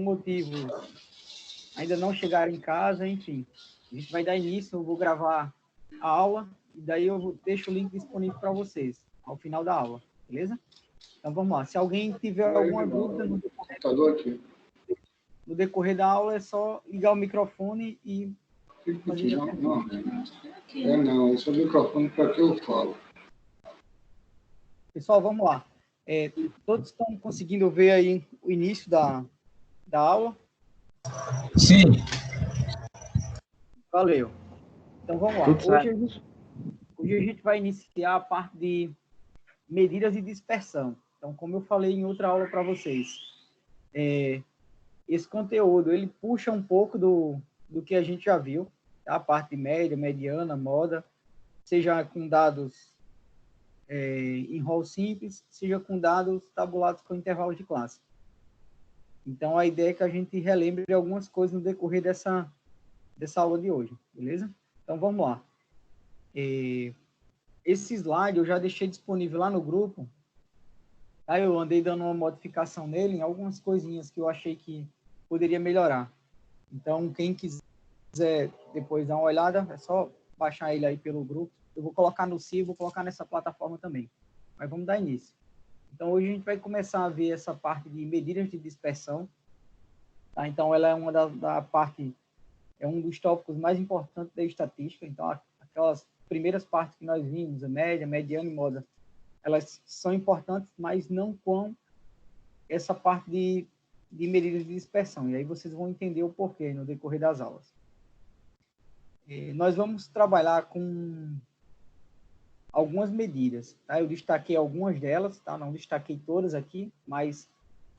motivos ainda não chegaram em casa, enfim. A gente vai dar início, eu vou gravar a aula, e daí eu deixo o link disponível para vocês, ao final da aula, beleza? Então, vamos lá. Se alguém tiver alguma dúvida no decorrer da aula, é só ligar o microfone e fazer a pergunta. Não, esse é o microfone para que eu falo. Pessoal, vamos lá. Todos estão conseguindo ver aí o início da aula? Sim. Valeu. Então, vamos lá. Hoje a gente vai iniciar a parte de medidas de dispersão. Então, como eu falei em outra aula para vocês, esse conteúdo, ele puxa um pouco do que a gente já viu, tá? A parte de média, mediana, moda, seja com dados em rol simples, seja com dados tabulados com intervalos de classe. Então, a ideia é que a gente relembre algumas coisas no decorrer dessa aula de hoje, beleza? Então, vamos lá. Esse slide eu já deixei disponível lá no grupo. Aí eu andei dando uma modificação nele, em algumas coisinhas que eu achei que poderia melhorar. Então, quem quiser depois dar uma olhada, é só baixar ele aí pelo grupo. Eu vou colocar no CIV, vou colocar nessa plataforma também. Mas vamos dar início. Então, hoje a gente vai começar a ver essa parte de medidas de dispersão. Tá? Então, ela é uma é um dos tópicos mais importantes da estatística. Então, aquelas primeiras partes que nós vimos, a média, mediana e moda, elas são importantes, mas não com essa parte de medidas de dispersão. E aí vocês vão entender o porquê no decorrer das aulas. Nós vamos trabalhar com algumas medidas, tá? Eu destaquei algumas delas, tá? Não destaquei todas aqui, mas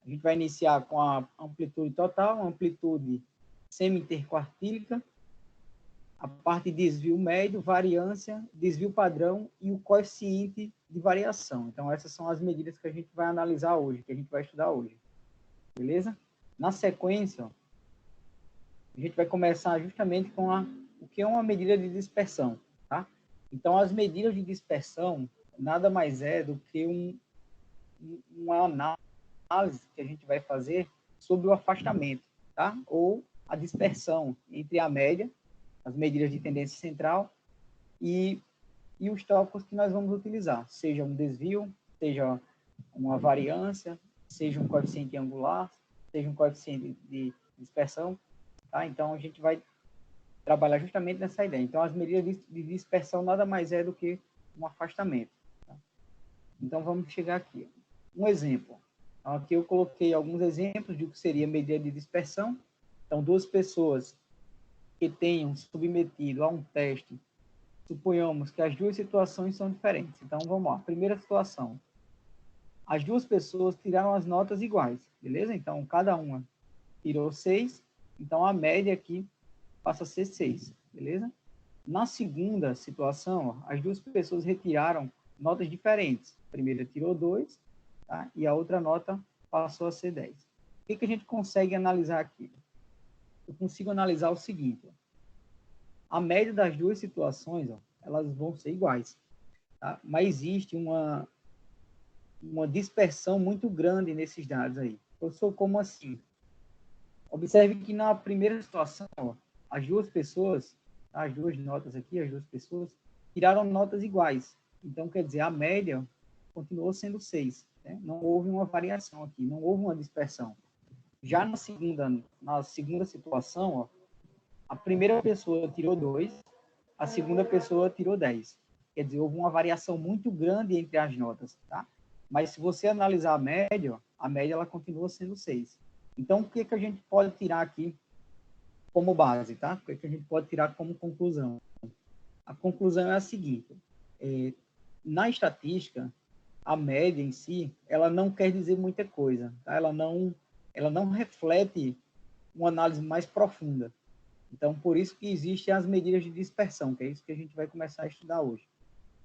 a gente vai iniciar com a amplitude total, a amplitude semi-interquartílica, a parte de desvio médio, variância, desvio padrão e o coeficiente de variação. Então, essas são as medidas que a gente vai analisar hoje, que a gente vai estudar hoje. Beleza? Na sequência, a gente vai começar justamente com o que é uma medida de dispersão, tá? Então, as medidas de dispersão nada mais é do que uma análise que a gente vai fazer sobre o afastamento, tá? Ou a dispersão entre a média, as medidas de tendência central e os tópicos que nós vamos utilizar, seja um desvio, seja uma variância, seja um coeficiente angular, seja um coeficiente de dispersão, tá? Então, a gente vai trabalhar justamente nessa ideia. Então, as medidas de dispersão nada mais é do que um afastamento. Tá? Então, vamos chegar aqui. Um exemplo. Então, aqui eu coloquei alguns exemplos de o que seria medida de dispersão. Então, duas pessoas que tenham submetido a um teste, suponhamos que as duas situações são diferentes. Então, vamos lá. Primeira situação. As duas pessoas tiraram as notas iguais, beleza? Então, cada uma tirou 6, então a média aqui passa a ser 6, beleza? Na segunda situação, ó, as duas pessoas retiraram notas diferentes. A primeira tirou 2, tá? E a outra nota passou a ser 10. O que a gente consegue analisar aqui? Eu consigo analisar o seguinte, ó. A média das duas situações, ó, elas vão ser iguais, tá? Mas existe uma dispersão muito grande nesses dados aí. Professor, como assim? Observe que na primeira situação, ó, as duas pessoas, as duas notas aqui, as duas pessoas, tiraram notas iguais. Então, quer dizer, a média continuou sendo 6. Né? Não houve uma variação aqui, não houve uma dispersão. Já na segunda situação, ó, a primeira pessoa tirou 2, a segunda pessoa tirou 10. Quer dizer, houve uma variação muito grande entre as notas, tá? Mas se você analisar a média ela continua sendo 6. Então, o que a gente pode tirar aqui como base, tá? O que a gente pode tirar como conclusão? A conclusão é a seguinte: na estatística, a média em si, ela não quer dizer muita coisa, tá? Ela não reflete uma análise mais profunda. Então, por isso que existem as medidas de dispersão, que é isso que a gente vai começar a estudar hoje.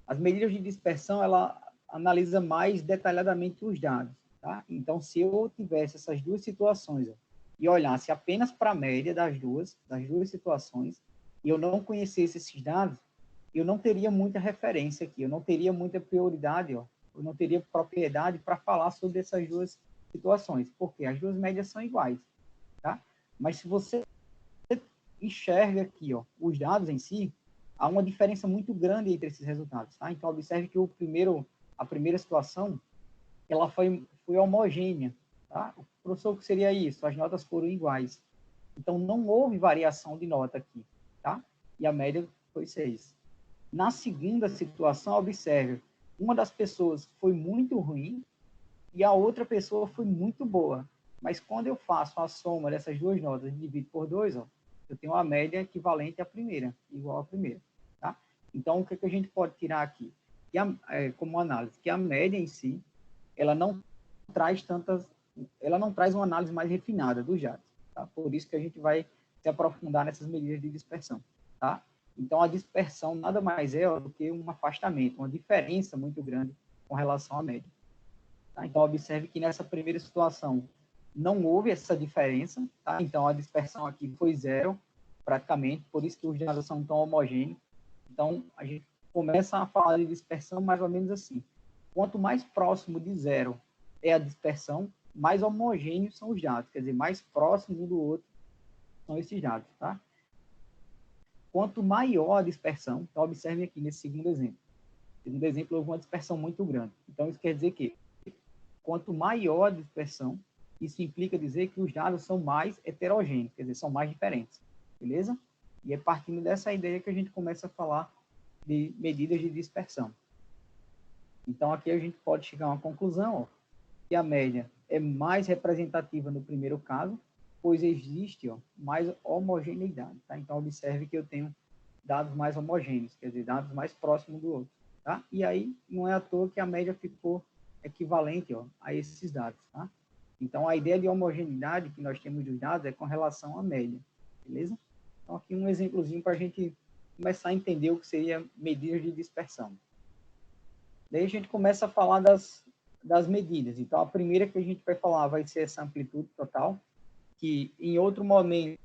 As medidas de dispersão, ela analisa mais detalhadamente os dados, tá? Então, se eu tivesse essas duas situações, ó, e olhasse apenas para a média das duas situações, e eu não conhecesse esses dados, eu não teria muita referência aqui, eu não teria muita prioridade, ó, eu não teria propriedade para falar sobre essas duas situações, porque as duas médias são iguais. tá? Mas se você enxerga aqui, ó, os dados em si, há uma diferença muito grande entre esses resultados, tá? Então, observe que a primeira situação, ela foi homogênea, tá? Professor, o que seria isso? As notas foram iguais. Então, não houve variação de nota aqui, tá? E a média foi 6. Na segunda situação, observe, uma das pessoas foi muito ruim e a outra pessoa foi muito boa. Mas quando eu faço a soma dessas duas notas e divido por 2, ó, eu tenho uma média equivalente à primeira, igual à primeira, tá? Então, o que a gente pode tirar aqui? Como análise, que a média em si, ela não traz uma análise mais refinada dos dados, tá? Por isso que a gente vai se aprofundar nessas medidas de dispersão, tá? Então, a dispersão nada mais é do que um afastamento, uma diferença muito grande com relação à média. Tá? Então, observe que nessa primeira situação não houve essa diferença, tá? Então, a dispersão aqui foi 0, praticamente, por isso que os dados são tão homogêneos. Então, a gente começa a falar de dispersão mais ou menos assim. Quanto mais próximo de 0 é a dispersão, mais homogêneos são os dados, quer dizer, mais próximo um do outro são esses dados, tá? Quanto maior a dispersão, então observe aqui nesse segundo exemplo. No segundo exemplo, houve uma dispersão muito grande. Então, isso quer dizer que quanto maior a dispersão, isso implica dizer que os dados são mais heterogêneos, quer dizer, são mais diferentes, beleza? E é partindo dessa ideia que a gente começa a falar de medidas de dispersão. Então, aqui a gente pode chegar a uma conclusão, ó, que a média é mais representativa no primeiro caso, pois existe, ó, mais homogeneidade, tá? Então, observe que eu tenho dados mais homogêneos, quer dizer, dados mais próximos do outro, tá? E aí, não é à toa que a média ficou equivalente, ó, a esses dados, tá? Então, a ideia de homogeneidade que nós temos dos dados é com relação à média, beleza? Então, aqui um exemplozinho para a gente começar a entender o que seria medidas de dispersão. Daí a gente começa a falar das medidas. Então, a primeira que a gente vai falar vai ser essa amplitude total, que em outro momento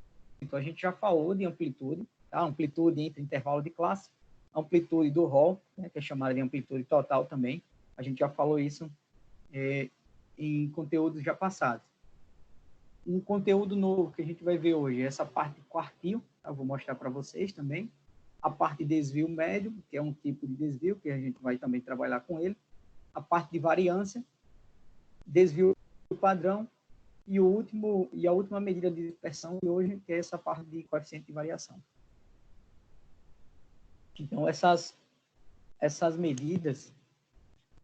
a gente já falou de amplitude, tá? Amplitude entre intervalo de classe, amplitude do rol, né, que é chamada de amplitude total também. A gente já falou isso em conteúdos já passados. Um conteúdo novo que a gente vai ver hoje é essa parte de quartil, tá? Eu vou mostrar para vocês também. A parte de desvio médio, que é um tipo de desvio, que a gente vai também trabalhar com ele. A parte de variância, desvio padrão, e a última medida de dispersão de hoje, que é essa parte de coeficiente de variação. Então, essas medidas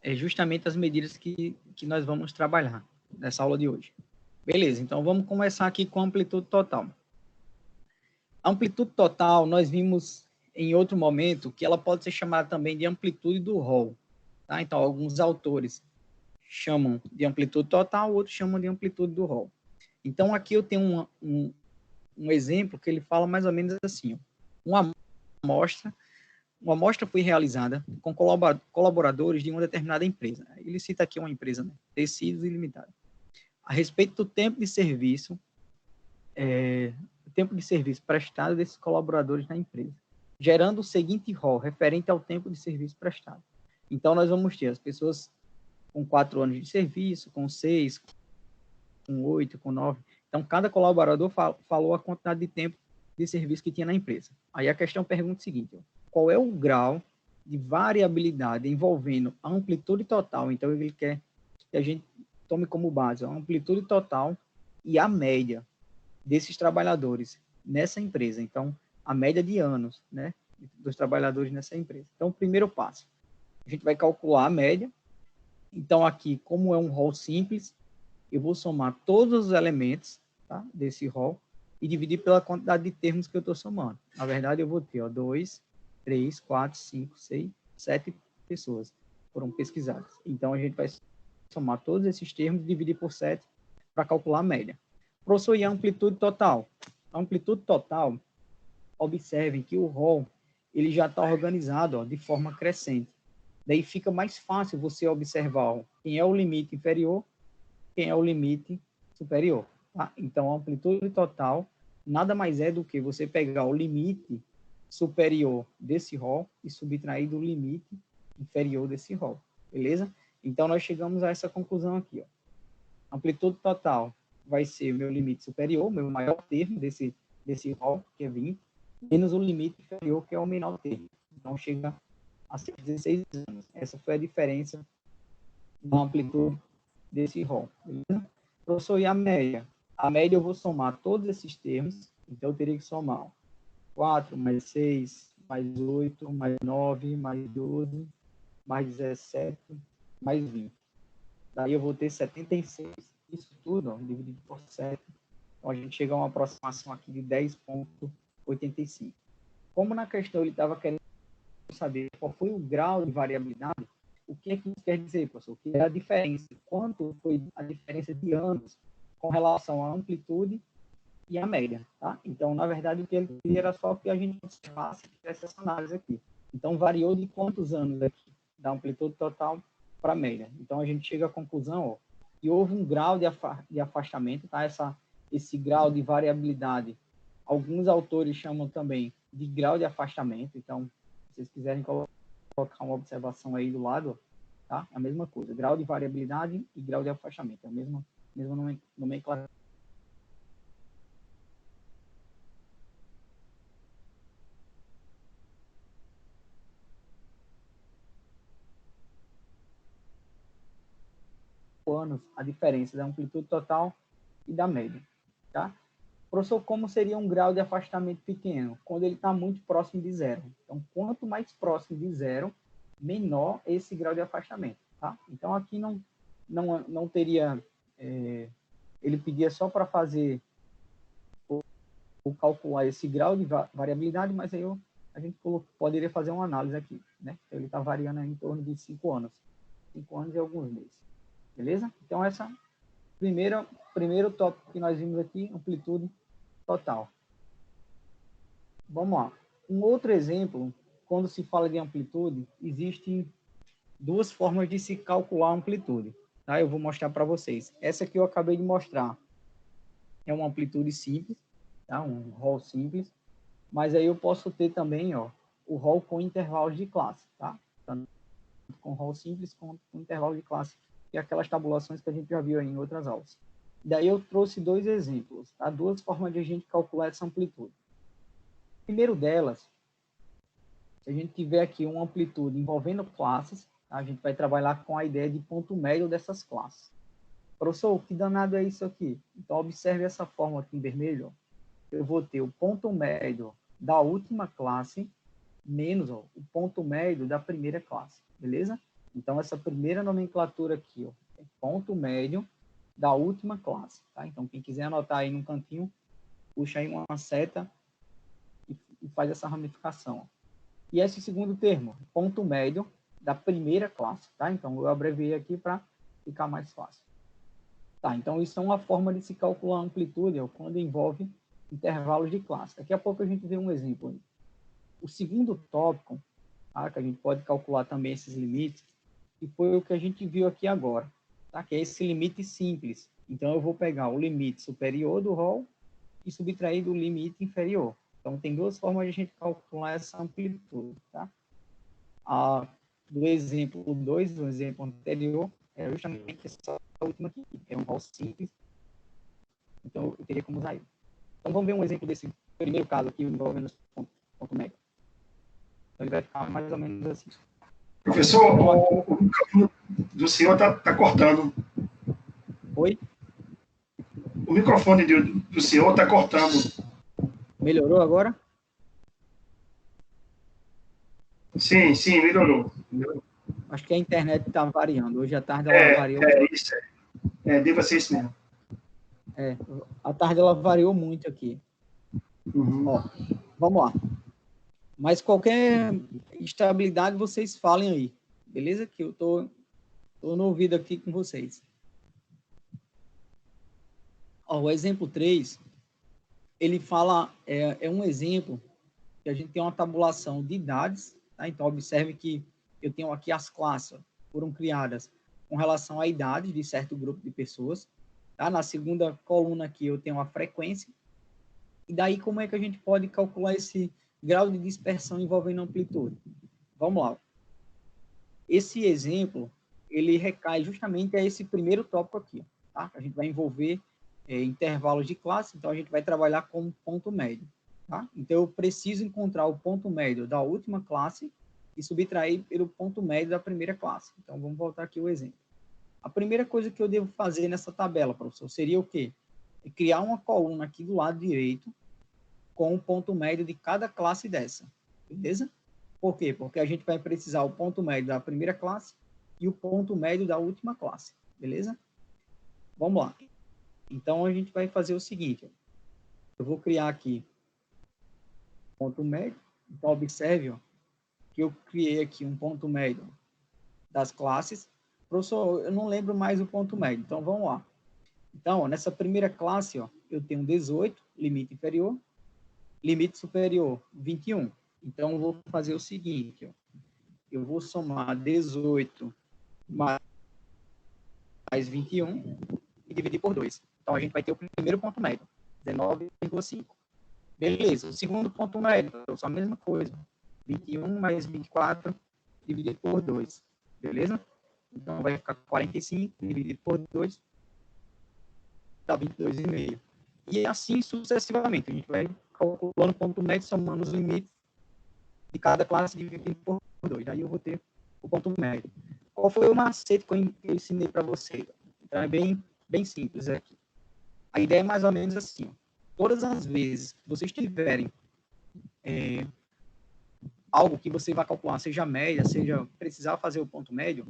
é justamente as medidas que nós vamos trabalhar nessa aula de hoje. Beleza, então vamos começar aqui com a amplitude total. A amplitude total, nós vimos em outro momento que ela pode ser chamada também de amplitude do rol. Tá? Então, alguns autores chamam de amplitude total, outros chamam de amplitude do rol. Então, aqui eu tenho um exemplo que ele fala mais ou menos assim. Ó. Uma amostra foi realizada com colaboradores de uma determinada empresa. Ele cita aqui uma empresa, né? Tecidos Ilimitada. A respeito do tempo de serviço prestado desses colaboradores na empresa, gerando o seguinte rol, referente ao tempo de serviço prestado. Então, nós vamos ter as pessoas com 4 anos de serviço, com 6, com 8, com 9. Então, cada colaborador falou a quantidade de tempo de serviço que tinha na empresa. Aí a questão pergunta o seguinte, ó, qual é o grau de variabilidade envolvendo a amplitude total? Então, ele quer que a gente tome como base a amplitude total e a média desses trabalhadores nessa empresa. Então, a média de anos, né, dos trabalhadores nessa empresa. Então, o primeiro passo, a gente vai calcular a média. Então, aqui, como é um rol simples, eu vou somar todos os elementos, tá, desse rol e dividir pela quantidade de termos que eu estou somando. Na verdade, eu vou ter 2, 3, 4, 5, 6, 7 pessoas foram pesquisadas. Então, a gente vai somar todos esses termos e dividir por 7 para calcular a média. Professor, e a amplitude total? A amplitude total, observem que o rol ele já está organizado, ó, de forma crescente. Daí fica mais fácil você observar, ó, quem é o limite inferior, quem é o limite superior. Tá? Então, a amplitude total nada mais é do que você pegar o limite superior desse rol e subtrair do limite inferior desse rol. Beleza? Então, nós chegamos a essa conclusão aqui. Ó. Amplitude total vai ser o meu limite superior, meu maior termo desse rol, que é 20, menos o limite inferior, que é o menor termo. Então, chega a ser 16 anos. Essa foi a diferença da amplitude desse rol. Beleza? Professor, e a média? A média eu vou somar todos esses termos, então eu teria que somar 4 mais 6, mais 8, mais 9, mais 12, mais 17, mais 20. Daí eu vou ter 76. Isso tudo, ó, dividido por 7. Então, a gente chega a uma aproximação aqui de 10,85. Como na questão ele estava querendo saber qual foi o grau de variabilidade, o que é que isso quer dizer, professor? Que é a diferença, quanto foi a diferença de anos com relação à amplitude e à média, tá? Então, na verdade, o que ele queria era só que a gente observasse essa análise aqui. Então, variou de quantos anos aqui, da amplitude total para a média. Então, a gente chega à conclusão, ó, que houve um grau de afastamento, tá? Esse grau de variabilidade, alguns autores chamam também de grau de afastamento. Então, se vocês quiserem colocar uma observação aí do lado, tá? É a mesma coisa, grau de variabilidade e grau de afastamento, é a mesma nomenclatura. Anos, a diferença da amplitude total e da média, tá? Professor, como seria um grau de afastamento pequeno? Quando ele está muito próximo de zero. Então, quanto mais próximo de zero, menor esse grau de afastamento, tá? Então, aqui não teria... ele pedia só para fazer ou calcular esse grau de variabilidade, mas aí a gente poderia fazer uma análise aqui, né? Então, ele está variando em torno de 5 anos. 5 anos e alguns meses. Beleza? Então, essa primeiro tópico que nós vimos aqui, amplitude total. Vamos lá. Um outro exemplo, quando se fala de amplitude, existem duas formas de se calcular a amplitude. Tá? Eu vou mostrar para vocês. Essa aqui eu acabei de mostrar. É uma amplitude simples, tá? Um rol simples. Mas aí eu posso ter também, ó, o rol com intervalos de classe. Tá? Tanto com rol simples quanto com intervalo de classe, que é aquelas tabulações que a gente já viu aí em outras aulas. Daí eu trouxe dois exemplos, tá? Duas formas de a gente calcular essa amplitude. O primeiro delas, se a gente tiver aqui uma amplitude envolvendo classes, tá? A gente vai trabalhar com a ideia de ponto médio dessas classes. Professor, que danado é isso aqui? Então, observe essa forma aqui em vermelho. Eu vou ter o ponto médio da última classe menos ó, o ponto médio da primeira classe, beleza? Então, essa primeira nomenclatura aqui, ó, é ponto médio da última classe, tá? Então, quem quiser anotar aí no cantinho, puxa aí uma seta e faz essa ramificação. Ó. E esse segundo termo, ponto médio da primeira classe, tá? Então, eu abreviei aqui para ficar mais fácil. Tá, então isso é uma forma de se calcular a amplitude, ó, quando envolve intervalos de classe. Daqui a pouco a gente vê um exemplo aí. O segundo tópico, tá, que a gente pode calcular também esses limites, e foi o que a gente viu aqui agora, tá, que é esse limite simples. Então, eu vou pegar o limite superior do rol e subtrair do limite inferior. Então, tem duas formas de a gente calcular essa amplitude. Tá? Do exemplo 2, do exemplo anterior, é justamente essa última aqui, é um rol simples. Então, eu teria como usar ele. Então, vamos ver um exemplo desse primeiro caso aqui, envolvendo ponto médio. Então, ele vai ficar mais ou menos assim. Professor, o microfone do senhor está cortando. Oi? O microfone do senhor está cortando. Melhorou agora? Sim, melhorou. Acho que a internet está variando. Hoje à tarde ela variou. Isso. Deva ser isso mesmo. À tarde ela variou muito aqui. Uhum. Ó, vamos lá. Mas qualquer instabilidade vocês falem aí. Beleza? Que eu tô no ouvido aqui com vocês. Ó, o exemplo 3, ele fala, é um exemplo que a gente tem uma tabulação de idades, tá? Então, observe que eu tenho aqui as classes, ó, foram criadas com relação à idade de certo grupo de pessoas, tá? Na segunda coluna aqui eu tenho a frequência, e daí como é que a gente pode calcular esse grau de dispersão envolvendo amplitude? Vamos lá. Esse exemplo, ele recai justamente a esse primeiro tópico aqui, tá? A gente vai envolver intervalos de classe, então a gente vai trabalhar com ponto médio. Tá? Então, eu preciso encontrar o ponto médio da última classe e subtrair pelo ponto médio da primeira classe. Então, vamos voltar aqui o exemplo. A primeira coisa que eu devo fazer nessa tabela, professor, seria o quê? É criar uma coluna aqui do lado direito com o ponto médio de cada classe dessa, beleza? Por quê? Porque a gente vai precisar o ponto médio da primeira classe e o ponto médio da última classe, beleza? Vamos lá. Então, a gente vai fazer o seguinte, ó. Eu vou criar aqui ponto médio. Então, observe, ó, que eu criei aqui um ponto médio das classes. Professor, eu não lembro mais o ponto médio, então vamos lá. Então, ó, nessa primeira classe, ó, eu tenho 18, limite inferior, limite superior, 21. Então, eu vou fazer o seguinte, ó, eu vou somar 18 mais 21 e dividir por 2. Então, a gente vai ter o primeiro ponto médio, 19,5. Beleza, o segundo ponto médio, só a mesma coisa. 21 mais 24 dividido por 2. Beleza? Então, vai ficar 45 dividido por 2, dá 22,5. E assim sucessivamente. A gente vai calculando o ponto médio, somando os limites de cada classe dividido por 2. Aí eu vou ter o ponto médio. Qual foi o macete que eu ensinei para vocês? Então, é bem simples aqui. A ideia é mais ou menos assim. Ó. Todas as vezes que vocês tiverem algo que você vai calcular, seja média, seja precisar fazer o ponto médio,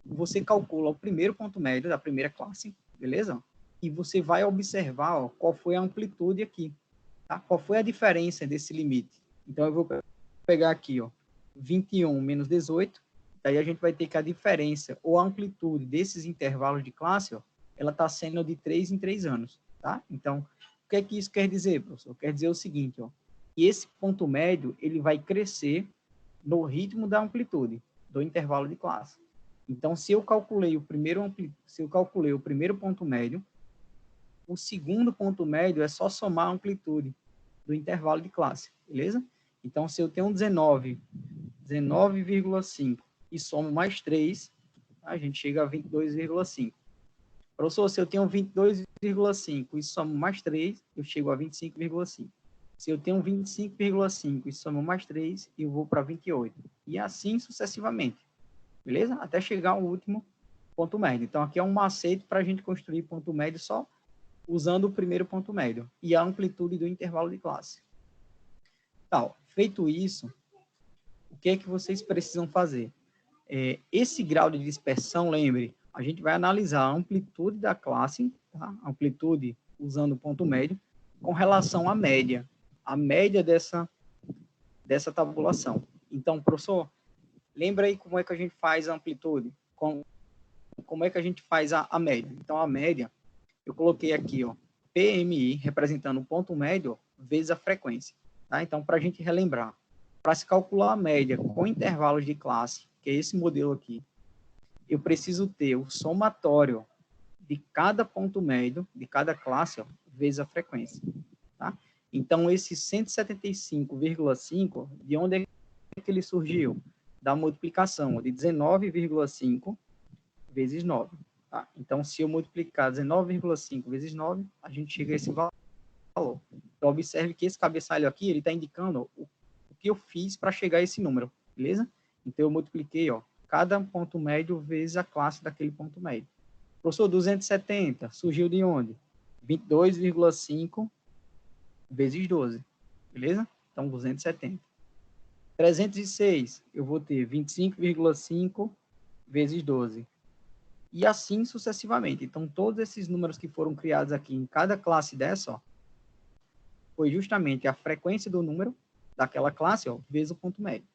você calcula o primeiro ponto médio da primeira classe, beleza? E você vai observar, ó, qual foi a amplitude aqui, tá? Qual foi a diferença desse limite. Então, eu vou pegar aqui, ó, 21 menos 18, daí a gente vai ter que a diferença ou a amplitude desses intervalos de classe, ó, ela está sendo de 3 em 3 anos, tá? Então, o que é que isso quer dizer, professor? Quer dizer o seguinte, ó, que esse ponto médio, ele vai crescer no ritmo da amplitude do intervalo de classe. Então, se eu calculei o primeiro ponto médio, o segundo ponto médio é só somar a amplitude do intervalo de classe, beleza? Então, se eu tenho 19,5 e somo mais 3, a gente chega a 22,5. Professor, se eu tenho 22,5 e somo mais 3, eu chego a 25,5. Se eu tenho 25,5 e somo mais 3, eu vou para 28. E assim sucessivamente. Beleza? Até chegar ao último ponto médio. Então, aqui é um macete para a gente construir ponto médio só usando o primeiro ponto médio e a amplitude do intervalo de classe. Tal. Feito isso, o que é que vocês precisam fazer? Esse grau de dispersão, lembre, a gente vai analisar a amplitude da classe, tá? Amplitude usando o ponto médio, com relação à média. A média dessa tabulação. Então, professor, lembra aí como é que a gente faz a amplitude? Como é que a gente faz a média? Então, a média, eu coloquei aqui, ó, PMI, representando o ponto médio, vezes a frequência. Tá? Então, para a gente relembrar, para se calcular a média com intervalos de classe, que é esse modelo aqui, eu preciso ter o somatório de cada ponto médio, de cada classe, ó, vezes a frequência. Tá? Então, esse 175,5, de onde é que ele surgiu? Da multiplicação de 19,5 vezes 9. Tá? Então, se eu multiplicar 19,5 vezes 9, a gente chega a esse valor. Então, observe que esse cabeçalho aqui, ele está indicando o que eu fiz para chegar a esse número, beleza? Então, eu multipliquei, ó, cada ponto médio vezes a classe daquele ponto médio. Professor, 270 surgiu de onde? 22,5 vezes 12, beleza? Então, 270. 306, eu vou ter 25,5 vezes 12. E assim sucessivamente. Então, todos esses números que foram criados aqui em cada classe dessa, ó, foi justamente a frequência do número daquela classe, ó, vezes o ponto médio.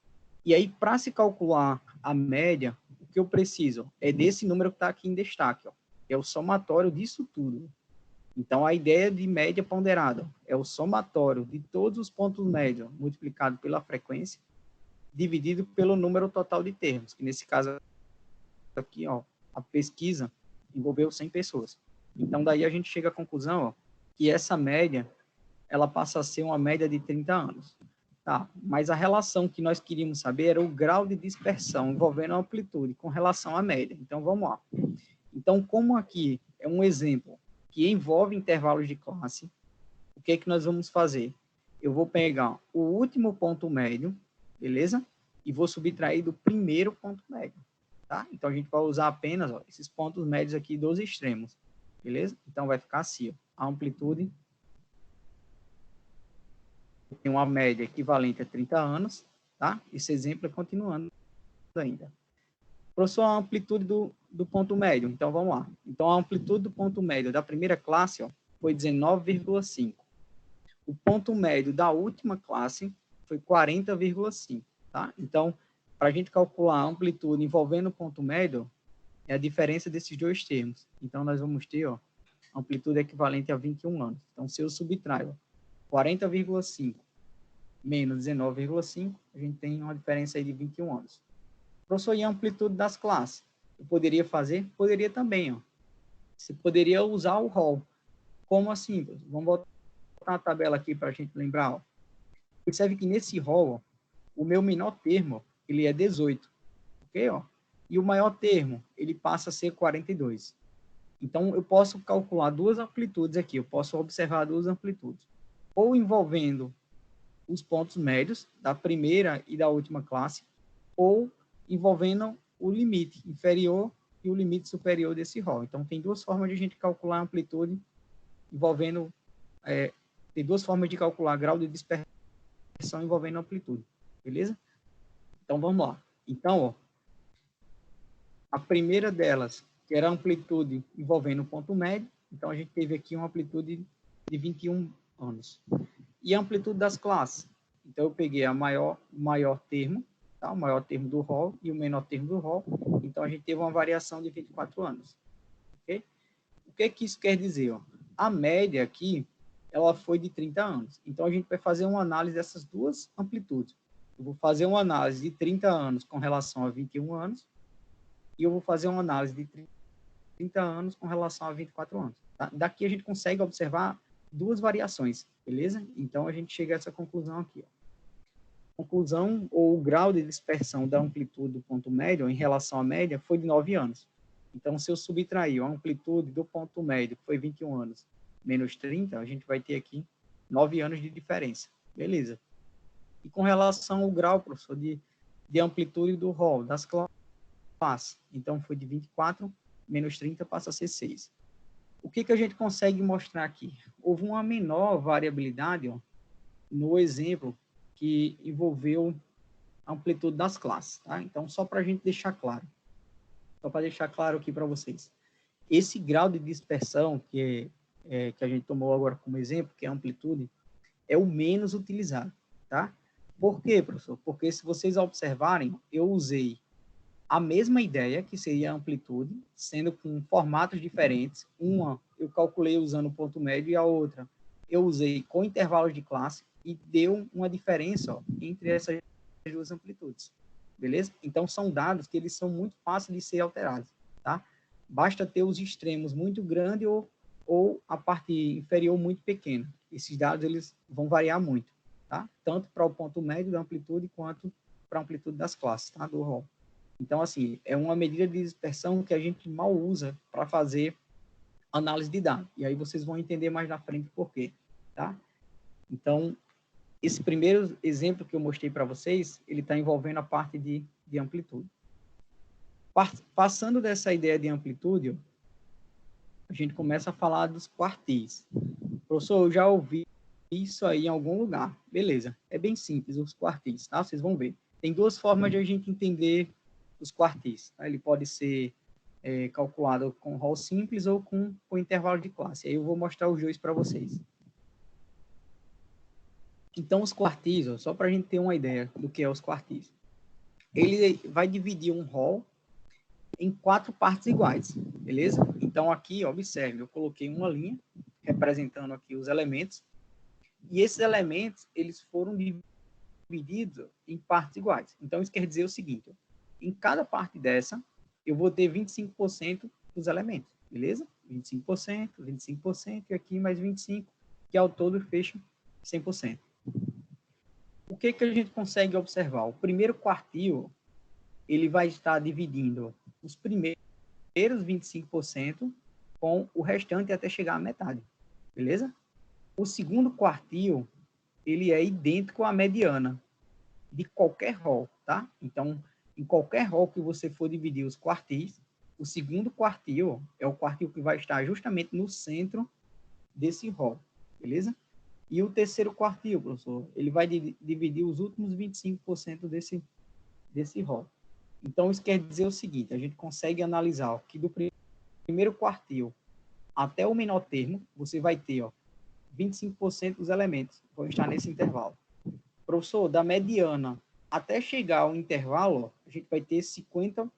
E aí, para se calcular a média, o que eu preciso é desse número que está aqui em destaque, ó, que é o somatório disso tudo. Então, a ideia de média ponderada é o somatório de todos os pontos médios multiplicado pela frequência, dividido pelo número total de termos, que nesse caso aqui, ó, a pesquisa envolveu 100 pessoas. Então, daí a gente chega à conclusão, ó, que essa média, ela passa a ser uma média de 30 anos. Tá? Mas a relação que nós queríamos saber era o grau de dispersão envolvendo a amplitude com relação à média. Então, vamos lá. Então, como aqui é um exemplo que envolve intervalos de classe, o que é que nós vamos fazer? Eu vou pegar o último ponto médio, beleza? E vou subtrair do primeiro ponto médio, tá? Então, a gente vai usar apenas esses pontos médios aqui dos extremos, beleza? Então, vai ficar assim, ó, a amplitude tem uma média equivalente a 30 anos, tá? Esse exemplo é continuando ainda. Professor, a amplitude do ponto médio. Então, vamos lá. Então, a amplitude do ponto médio da primeira classe, ó, foi 19,5. O ponto médio da última classe foi 40,5, tá? Então, para a gente calcular a amplitude envolvendo o ponto médio, é a diferença desses dois termos. Então, nós vamos ter, ó, amplitude equivalente a 21 anos. Então, se eu subtraio 40,5 menos 19,5, a gente tem uma diferença aí de 21 anos. Professor, e a amplitude das classes? Eu poderia fazer? Poderia também, ó. Você poderia usar o rol. Como assim? Vamos botar a tabela aqui para a gente lembrar, ó. Percebe que nesse rol, ó, o meu menor termo, ele é 18, ok? Ó? E o maior termo, ele passa a ser 42. Então, eu posso calcular duas amplitudes aqui, eu posso observar duas amplitudes. Ou envolvendo os pontos médios da primeira e da última classe, ou envolvendo o limite inferior e o limite superior desse rol. Então, tem duas formas de a gente calcular a amplitude envolvendo... tem duas formas de calcular grau de dispersão envolvendo amplitude, beleza? Então, vamos lá. Então, ó, a primeira delas, que era a amplitude envolvendo o ponto médio, então a gente teve aqui uma amplitude de 21 anos. E a amplitude das classes? Então, eu peguei o maior termo, tá? O maior termo do rol e o menor termo do rol. Então, a gente teve uma variação de 24 anos. Okay? O que que isso quer dizer? Ó? A média aqui, ela foi de 30 anos. Então, a gente vai fazer uma análise dessas duas amplitudes. Eu vou fazer uma análise de 30 anos com relação a 21 anos e eu vou fazer uma análise de 30 anos com relação a 24 anos. Tá? Daqui a gente consegue observar duas variações, beleza? Então, a gente chega a essa conclusão aqui. Ó. Conclusão, ou o grau de dispersão da amplitude do ponto médio em relação à média foi de 9 anos. Então, se eu subtrair a amplitude do ponto médio, que foi 21 anos, menos 30, a gente vai ter aqui 9 anos de diferença. Beleza. E com relação ao grau, professor, de amplitude do rol, das classes, então foi de 24, menos 30 passa a ser 6. O que que a gente consegue mostrar aqui? Houve uma menor variabilidade, ó, no exemplo que envolveu a amplitude das classes, tá? Então, só para a gente deixar claro. Só para deixar claro aqui para vocês. Esse grau de dispersão que a gente tomou agora como exemplo, que é a amplitude, é o menos utilizado, tá? Por quê, professor? Porque se vocês observarem, eu usei a mesma ideia, que seria a amplitude, sendo com formatos diferentes. Uma eu calculei usando o ponto médio e a outra eu usei com intervalos de classe e deu uma diferença, ó, entre essas duas amplitudes. Beleza? Então, são dados que eles são muito fáceis de ser alterados, tá? Basta ter os extremos muito grandes ou a parte inferior muito pequena. Esses dados, eles vão variar muito, tá? Tanto para o ponto médio da amplitude, quanto para a amplitude das classes, tá? Do rol. Então, assim, é uma medida de dispersão que a gente mal usa para fazer análise de dados. E aí vocês vão entender mais na frente por quê, tá? Então, esse primeiro exemplo que eu mostrei para vocês, ele está envolvendo a parte de amplitude. Passando dessa ideia de amplitude, a gente começa a falar dos quartis. Professor, eu já ouvi isso aí em algum lugar. Beleza, é bem simples os quartis, tá? Vocês vão ver. Tem duas formas de a gente entender os quartis. Tá? Ele pode ser calculado com rol simples ou com intervalo de classe. Aí eu vou mostrar os dois para vocês. Então, os quartis, ó, só para a gente ter uma ideia do que é os quartis. Ele vai dividir um rol em 4 partes iguais, beleza? Então, aqui, observe, eu coloquei uma linha representando aqui os elementos, e esses elementos, eles foram divididos em partes iguais. Então, isso quer dizer o seguinte, ó, em cada parte dessa, eu vou ter 25% dos elementos, beleza? 25%, 25%, e aqui mais 25%, que ao todo fecha 100%. O que que a gente consegue observar? O primeiro quartil, ele vai estar dividindo os primeiros 25% com o restante até chegar à metade, beleza? O segundo quartil, ele é idêntico à mediana de qualquer rol, tá? Então, em qualquer rol que você for dividir os quartis, o segundo quartil é o quartil que vai estar justamente no centro desse rol, beleza? E o terceiro quartil, professor, ele vai dividir os últimos 25% desse rol. Então, isso quer dizer o seguinte, a gente consegue analisar ó, que do primeiro quartil até o menor termo, você vai ter ó, 25% dos elementos que vão estar nesse intervalo. Professor, da mediana até chegar ao intervalo, ó, a gente vai ter 50%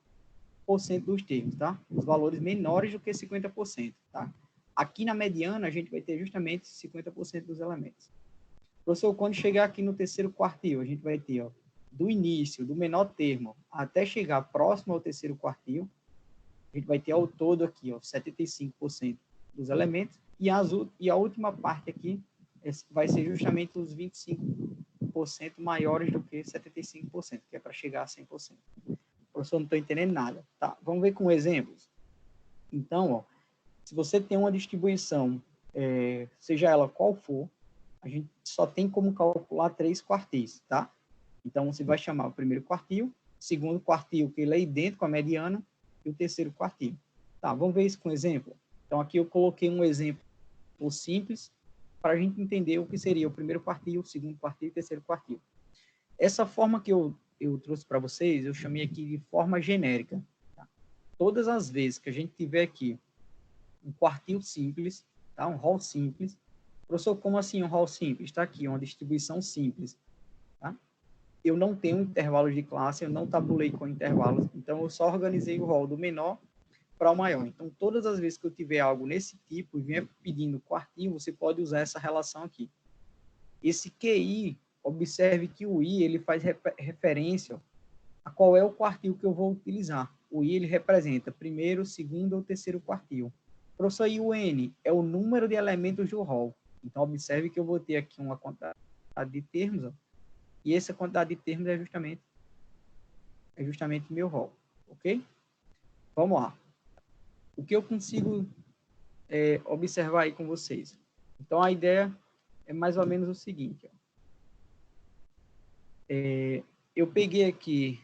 dos termos, tá? Os valores menores do que 50%, tá? Aqui na mediana, a gente vai ter justamente 50% dos elementos. Professor, quando chegar aqui no terceiro quartil, a gente vai ter, ó, do início, do menor termo, até chegar próximo ao terceiro quartil, a gente vai ter ao todo aqui, ó, 75% dos elementos, e a última parte aqui vai ser justamente os 25% maiores do que 75%, que é para chegar a 100%. Professor, não estou entendendo nada. Tá, vamos ver com exemplos. Então, ó, se você tem uma distribuição, seja ela qual for, a gente só tem como calcular 3 quartis, tá? Então, você vai chamar o primeiro quartil, segundo quartil, que ele é idêntico à mediana, e o terceiro quartil. Tá, vamos ver isso com exemplo? Então, aqui eu coloquei um exemplo simples para a gente entender o que seria o primeiro quartil, o segundo quartil e o terceiro quartil. Essa forma que eu trouxe para vocês, eu chamei aqui de forma genérica. Tá? Todas as vezes que a gente tiver aqui um quartil simples, tá? Um rol simples. Professor, como assim um rol simples? Está aqui, uma distribuição simples. Tá? Eu não tenho intervalos de classe, eu não tabulei com intervalos, então eu só organizei o rol do menor para o maior. Então, todas as vezes que eu tiver algo nesse tipo e vier pedindo quartil, você pode usar essa relação aqui. Esse QI, observe que o I ele faz referência a qual é o quartil que eu vou utilizar. O I ele representa primeiro, segundo ou terceiro quartil. Professor, e o N é o número de elementos do rol. Então, observe que eu vou ter aqui uma quantidade de termos, ó, e essa quantidade de termos é justamente meu rol, ok? Vamos lá. O que eu consigo observar aí com vocês? Então, a ideia é mais ou menos o seguinte. Ó. Eu peguei aqui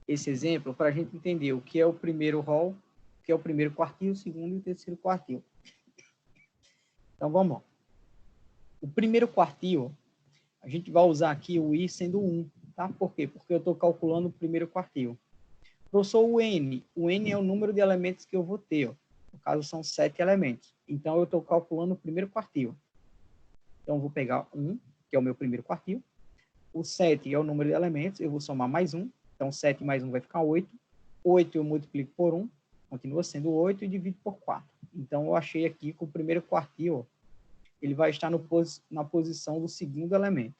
esse exemplo para a gente entender o que é o primeiro rol, o que é o primeiro quartil, o segundo e o terceiro quartil. Então, vamos lá. O primeiro quartil, a gente vai usar aqui o I sendo 1, tá? Por quê? Porque eu estou calculando o primeiro quartil. Professor, o N é o número de elementos que eu vou ter, ó. No caso, são 7 elementos. Então, eu estou calculando o primeiro quartil. Então, eu vou pegar 1, que é o meu primeiro quartil. O 7 é o número de elementos, eu vou somar mais 1. Então, 7 mais 1 vai ficar 8. 8 eu multiplico por 1, continua sendo 8 e divido por 4. Então, eu achei aqui que o primeiro quartil, ó, ele vai estar na posição do segundo elemento.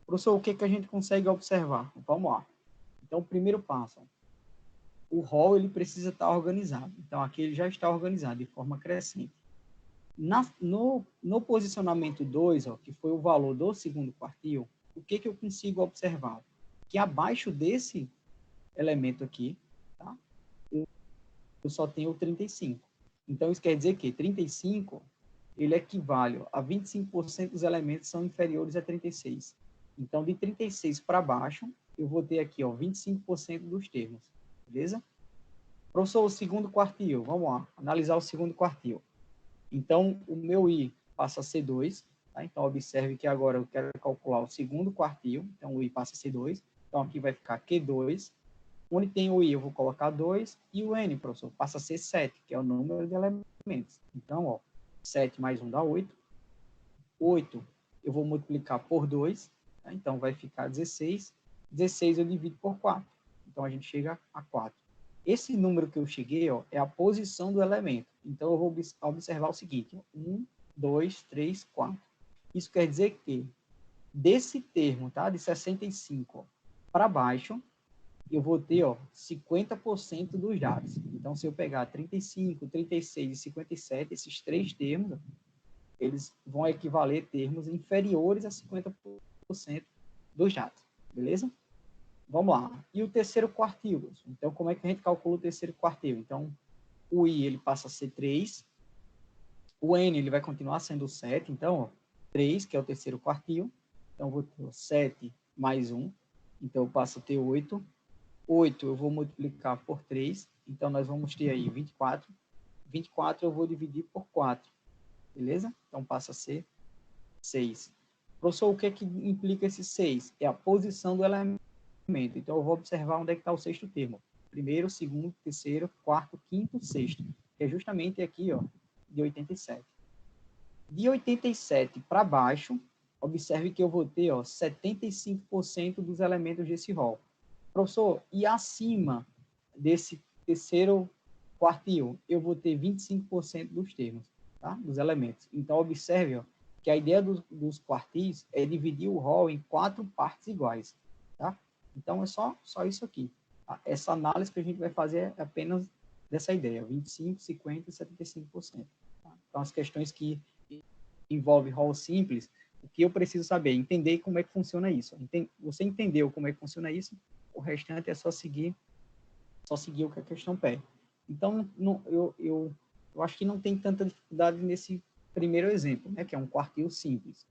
Professor, o que a gente consegue observar? Vamos lá. Então, o primeiro passo. O rol ele precisa estar organizado. Então, aqui ele já está organizado de forma crescente. No posicionamento 2, ó, que foi o valor do segundo quartil, o que eu consigo observar? Que abaixo desse elemento aqui, tá? Eu só tenho o 35. Então, isso quer dizer que 35, ele equivale a 25% dos elementos são inferiores a 36. Então, de 36 para baixo, eu vou ter aqui, ó, 25% dos termos. Beleza? Professor, o segundo quartil, vamos lá, analisar o segundo quartil. Então, o meu I passa a ser 2, tá? Então, observe que agora eu quero calcular o segundo quartil, então o I passa a ser 2, então aqui vai ficar Q2, onde tem o I eu vou colocar 2, e o N, professor, passa a ser 7, que é o número de elementos. Então, ó, 7 mais 1 dá 8, 8 eu vou multiplicar por 2, tá? Então vai ficar 16, 16 eu divido por 4, então a gente chega a 4. Esse número que eu cheguei, ó, é a posição do elemento. Então, eu vou observar o seguinte. 1, 2, 3, 4. Isso quer dizer que, desse termo, tá, de 65 para baixo, eu vou ter, ó, 50% dos dados. Então, se eu pegar 35, 36 e 57, esses três termos, ó, eles vão equivaler a termos inferiores a 50% dos dados. Beleza? Vamos lá. E o terceiro quartil? Então, como é que a gente calcula o terceiro quartil? Então, o I ele passa a ser 3, o N ele vai continuar sendo 7, então, ó, 3, que é o terceiro quartil, então eu vou ter 7 mais 1, então eu passo a ter 8, 8 eu vou multiplicar por 3, então nós vamos ter aí 24, 24 eu vou dividir por 4, beleza? Então passa a ser 6. Professor, o que é que implica esse 6? É a posição do elemento, então eu vou observar onde é que está o sexto termo, primeiro, segundo, terceiro, quarto, quinto, sexto, que é justamente aqui, ó, de 87. De 87 para baixo, observe que eu vou ter, ó, 75% dos elementos desse rol. Professor, e acima desse terceiro quartil, eu vou ter 25% dos termos, tá? Dos elementos. Então, observe, ó, que a ideia dos quartis é dividir o rol em 4 partes iguais, tá? Então, é só isso aqui. Tá? Essa análise que a gente vai fazer é apenas dessa ideia, 25%, 50% e 75%. Tá? Então, as questões que envolvem rol simples, o que eu preciso saber? Entender como é que funciona isso. Você entendeu como é que funciona isso? O restante é só seguir o que a questão pede. Então, eu acho que não tem tanta dificuldade nesse primeiro exemplo, né, que é um quartil simples.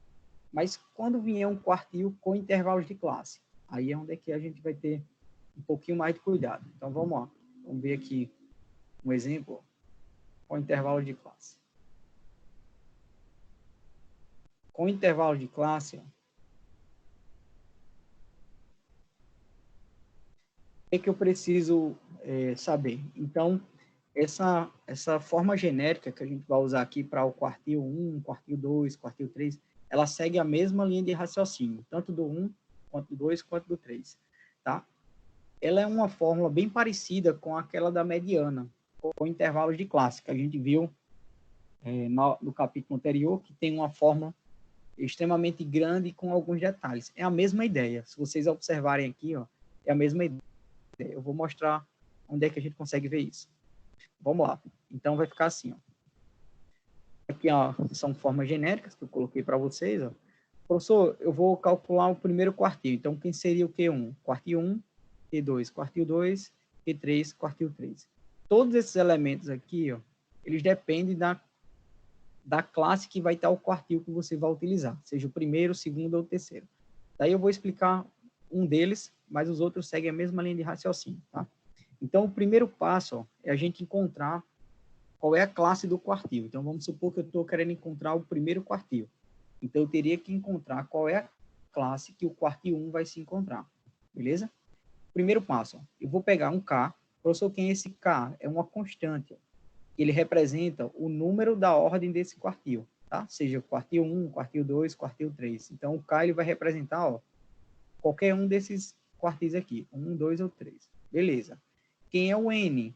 Mas quando vier um quartil com intervalos de classe, aí é onde é que a gente vai ter um pouquinho mais de cuidado. Então, vamos lá. Vamos ver aqui um exemplo com intervalo de classe. Com intervalo de classe, ó, o que eu preciso saber? Então, essa forma genérica que a gente vai usar aqui para o quartil 1, quartil 2, quartil 3, ela segue a mesma linha de raciocínio, tanto do 1, quanto do 2, quanto do 3, tá? Ela é uma fórmula bem parecida com aquela da mediana, com intervalos de classe, que a gente viu no capítulo anterior, que tem uma fórmula extremamente grande com alguns detalhes. É a mesma ideia. Se vocês observarem aqui, ó, é a mesma ideia. Eu vou mostrar onde é que a gente consegue ver isso. Vamos lá. Então, vai ficar assim, ó. Aqui, ó, são formas genéricas que eu coloquei para vocês, ó. Professor, eu vou calcular o primeiro quartil. Então, quem seria o Q1? Quartil 1, Q2, quartil 2, Q3, quartil 3. Todos esses elementos aqui, ó, eles dependem da classe que vai estar o quartil que você vai utilizar, seja o primeiro, o segundo ou o terceiro. Daí eu vou explicar um deles, mas os outros seguem a mesma linha de raciocínio, tá? Então, o primeiro passo, ó, é a gente encontrar qual é a classe do quartil. Então, vamos supor que eu estou querendo encontrar o primeiro quartil. Então, eu teria que encontrar qual é a classe que o quartil 1 vai se encontrar. Beleza? Primeiro passo, ó, eu vou pegar um K. Professor, quem é esse K? É uma constante. Ó. Ele representa o número da ordem desse quartil. Tá? Seja quartil 1, quartil 2, quartil 3. Então, o K ele vai representar ó, qualquer um desses quartis aqui. 1, 2 ou 3. Beleza. Quem é o N?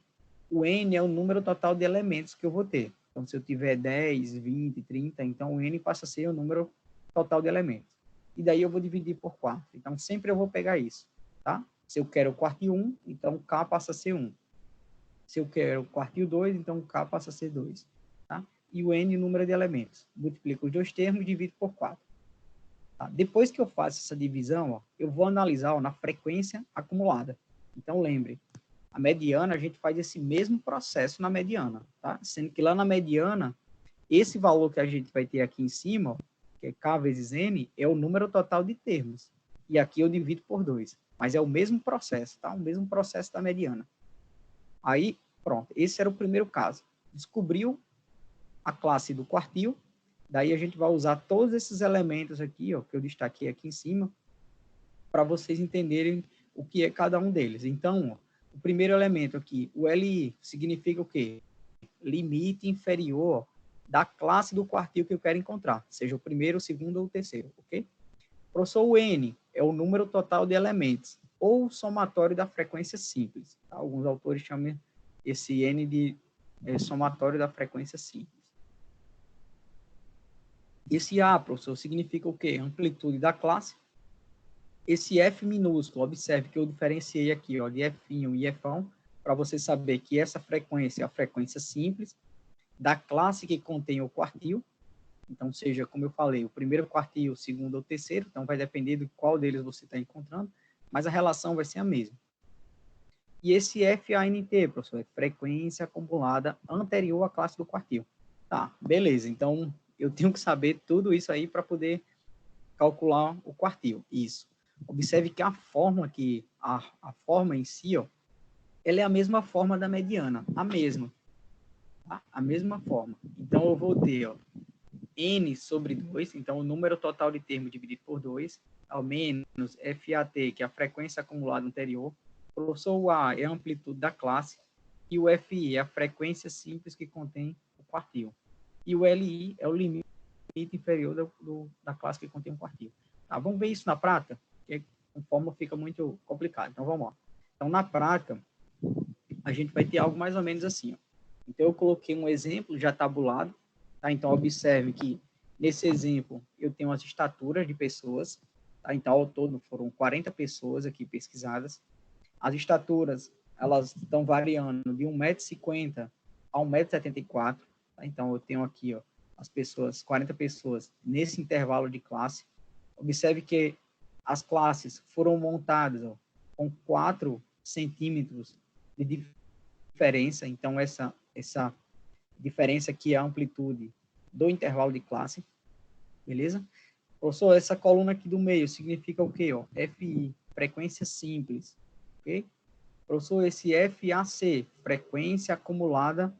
O N é o número total de elementos que eu vou ter. Então, se eu tiver 10, 20, 30, então o N passa a ser o número total de elementos. E daí eu vou dividir por 4. Então, sempre eu vou pegar isso, tá? Se eu quero o quartil 1, então K passa a ser 1. Se eu quero o quartil 2, então K passa a ser 2, tá? E o N, número de elementos. Multiplico os dois termos e divido por 4. Tá? Depois que eu faço essa divisão, ó, eu vou analisar ó, na frequência acumulada. Então, lembre, a mediana, a gente faz esse mesmo processo na mediana, tá? Sendo que lá na mediana, esse valor que a gente vai ter aqui em cima, ó, que é K vezes N, é o número total de termos. E aqui eu divido por 2. Mas é o mesmo processo, tá? O mesmo processo da mediana. Aí, pronto. Esse era o primeiro caso. Descobriu a classe do quartil. Daí a gente vai usar todos esses elementos aqui, ó, que eu destaquei aqui em cima, para vocês entenderem o que é cada um deles. Então, ó, o primeiro elemento aqui, o LI, significa o quê? Limite inferior da classe do quartil que eu quero encontrar, seja o primeiro, o segundo ou o terceiro, ok? Professor, o N é o número total de elementos, ou somatório da frequência simples. Tá? Alguns autores chamam esse N de somatório da frequência simples. Esse A, professor, significa o quê? Amplitude da classe. Esse F minúsculo, observe que eu diferenciei aqui ó, de F1 e F1, para você saber que essa frequência é a frequência simples da classe que contém o quartil. Então, seja, como eu falei, o primeiro quartil, o segundo ou o terceiro, então vai depender de qual deles você está encontrando, mas a relação vai ser a mesma. E esse FANT, professor, é frequência acumulada anterior à classe do quartil. Tá, beleza. Então, eu tenho que saber tudo isso aí para poder calcular o quartil. Isso. Observe que a forma em si, ó, ela é a mesma forma da mediana, a mesma. Tá? A mesma forma. Então, eu vou ter, ó, N sobre 2, então o número total de termos dividido por 2, ao menos FAT, que é a frequência acumulada anterior. Professor, o A é a amplitude da classe, e o FI é a frequência simples que contém o quartil. E o LI é o limite inferior da classe que contém o quartil. Tá, vamos ver isso na prática, porque a forma fica muito complicada. Então, vamos lá. Então, na prática, a gente vai ter algo mais ou menos assim, ó. Então, eu coloquei um exemplo já tabulado, tá? Então, observe que, nesse exemplo, eu tenho as estaturas de pessoas, tá? Então, ao todo, foram 40 pessoas aqui pesquisadas. As estaturas, elas estão variando de 1,50 m a 1,74 m, tá? Então, eu tenho aqui, ó, as pessoas, 40 pessoas, nesse intervalo de classe. Observe que as classes foram montadas, ó, com 4 centímetros de diferença. Então, essa diferença aqui é a amplitude do intervalo de classe, beleza? Professor, essa coluna aqui do meio significa o quê? Ó? FI, frequência simples, ok? Professor, esse FAC, frequência acumulada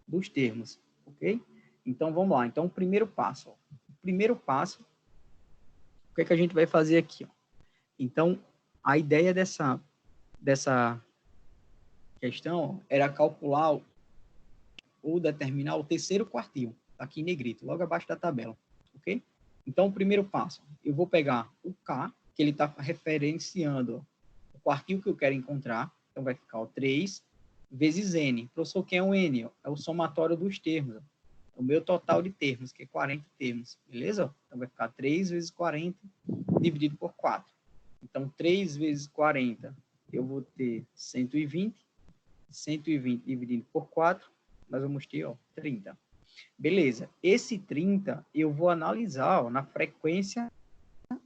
dos termos, ok? Então, vamos lá. Então, o primeiro passo, ó. O primeiro passo, o que é que a gente vai fazer aqui? Ó? Então, a ideia dessa questão, ó, era calcular ou determinar o terceiro quartil, tá aqui em negrito, logo abaixo da tabela, ok? Então, o primeiro passo, eu vou pegar o K, que ele está referenciando o quartil que eu quero encontrar, então vai ficar o 3 vezes N. Professor, quem é o N? Ó? É o somatório dos termos, ó. O meu total de termos, que é 40 termos, beleza? Então, vai ficar 3 vezes 40 dividido por 4. Então, 3 vezes 40, eu vou ter 120, 120 dividido por 4, nós vamos ter, ó, 30. Beleza. Esse 30 eu vou analisar, ó, na frequência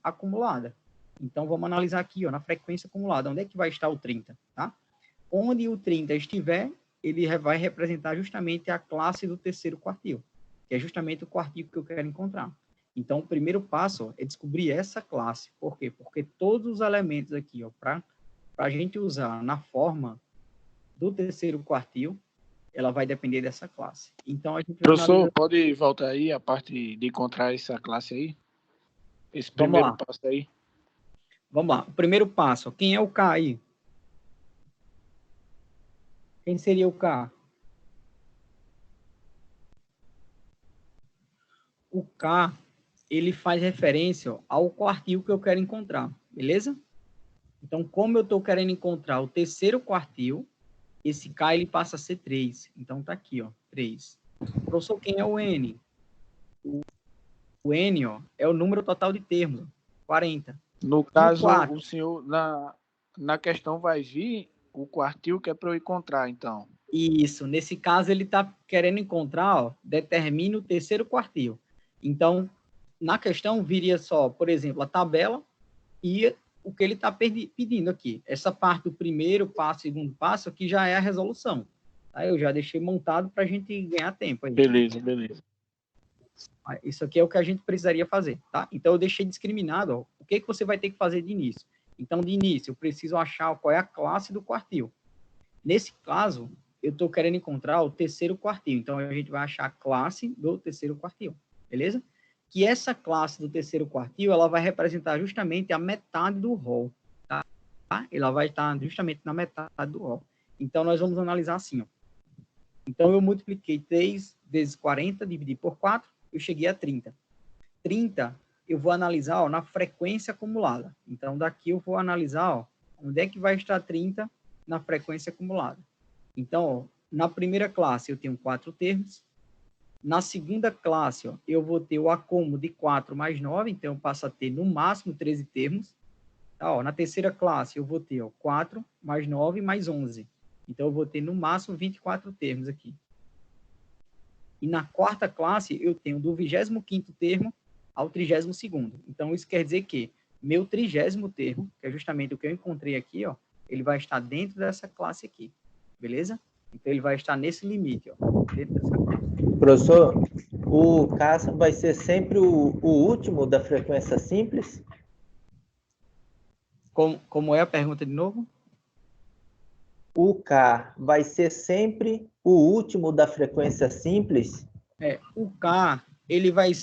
acumulada. Então, vamos analisar aqui, ó, na frequência acumulada. Onde é que vai estar o 30? Tá? Onde o 30 estiver, ele vai representar justamente a classe do terceiro quartil, que é justamente o quartil que eu quero encontrar. Então, o primeiro passo, ó, é descobrir essa classe. Por quê? Porque todos os elementos aqui, para a gente usar na forma do terceiro quartil, ela vai depender dessa classe. Então, a gente vai Professor, analisar... pode voltar aí a parte de encontrar essa classe aí? Esse Vamos primeiro lá. passo aí? Vamos lá. O primeiro passo, quem é o K aí? Quem seria o K? O K, ele faz referência, ó, ao quartil que eu quero encontrar, beleza? Então, como eu estou querendo encontrar o terceiro quartil, esse K ele passa a ser 3. Então, tá aqui, ó, 3. Professor, quem é o N? O N, ó, é o número total de termos, 40. No E o caso, 4? o senhor, na questão vai vir o quartil que é para eu encontrar, então. Isso, nesse caso ele está querendo encontrar, ó, determine o terceiro quartil. Então, na questão viria só, por exemplo, a tabela e o que ele está pedindo aqui. Essa parte do primeiro passo, segundo passo, aqui já é a resolução. Tá? Eu já deixei montado para a gente ganhar tempo aí. Beleza, beleza. Isso aqui é o que a gente precisaria fazer, tá? Então, eu deixei discriminado, ó, o que você vai ter que fazer de início. Então, de início, eu preciso achar qual é a classe do quartil. Nesse caso, eu estou querendo encontrar o terceiro quartil. Então, a gente vai achar a classe do terceiro quartil, beleza? Que essa classe do terceiro quartil, ela vai representar justamente a metade do rol, tá? Ela vai estar justamente na metade do rol. Então, nós vamos analisar assim, ó. Então, eu multipliquei 3 vezes 40, dividi por 4, eu cheguei a 30. 30, eu vou analisar, ó, na frequência acumulada. Então, daqui eu vou analisar, ó, onde é que vai estar 30 na frequência acumulada. Então, ó, na primeira classe eu tenho 4 termos. Na segunda classe, ó, eu vou ter o acúmulo de 4 mais 9, então eu passo a ter no máximo 13 termos. Tá, ó, na terceira classe eu vou ter, ó, 4 mais 9 mais 11. Então eu vou ter no máximo 24 termos aqui. E na quarta classe eu tenho do 25º termo ao 32º. Então isso quer dizer que meu 30º termo, que é justamente o que eu encontrei aqui, ó, ele vai estar dentro dessa classe aqui, beleza? Então, ele vai estar nesse limite, ó, dentro dessa classe. Professor, o K vai ser sempre o último da frequência simples? Como é a pergunta de novo? O K vai ser sempre o último da frequência simples? O K, ele vai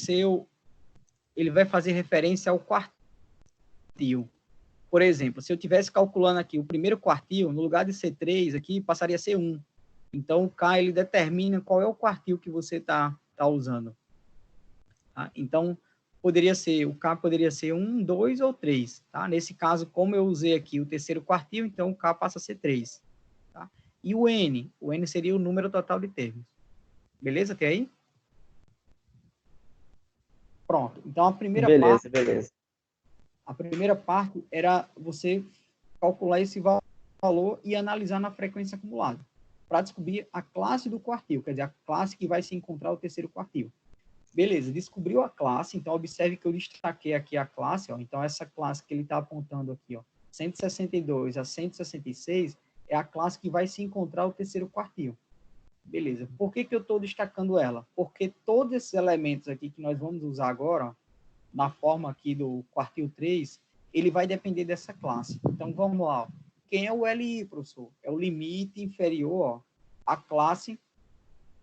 fazer referência ao quartil. Por exemplo, se eu estivesse calculando aqui o primeiro quartil, no lugar de ser 3 aqui, passaria a ser 1. Então, o K, ele determina qual é o quartil que você está usando. Tá? Então, o K poderia ser 1, 2 ou 3. Tá? Nesse caso, como eu usei aqui o terceiro quartil, então o K passa a ser 3. Tá? E o N seria o número total de termos. Beleza? Até aí? Pronto. Então, a primeira parte era você calcular esse valor e analisar na frequência acumulada, para descobrir a classe do quartil, quer dizer, a classe que vai se encontrar o terceiro quartil. Beleza, descobriu a classe, então observe que eu destaquei aqui a classe, ó, então essa classe que ele está apontando aqui, ó, 162 a 166, é a classe que vai se encontrar o terceiro quartil. Beleza, por que eu estou destacando ela? Porque todos esses elementos aqui que nós vamos usar agora, ó, na forma aqui do quartil 3, ele vai depender dessa classe. Então, vamos lá. Ó. Quem é o LI, professor? É o limite inferior ó, à classe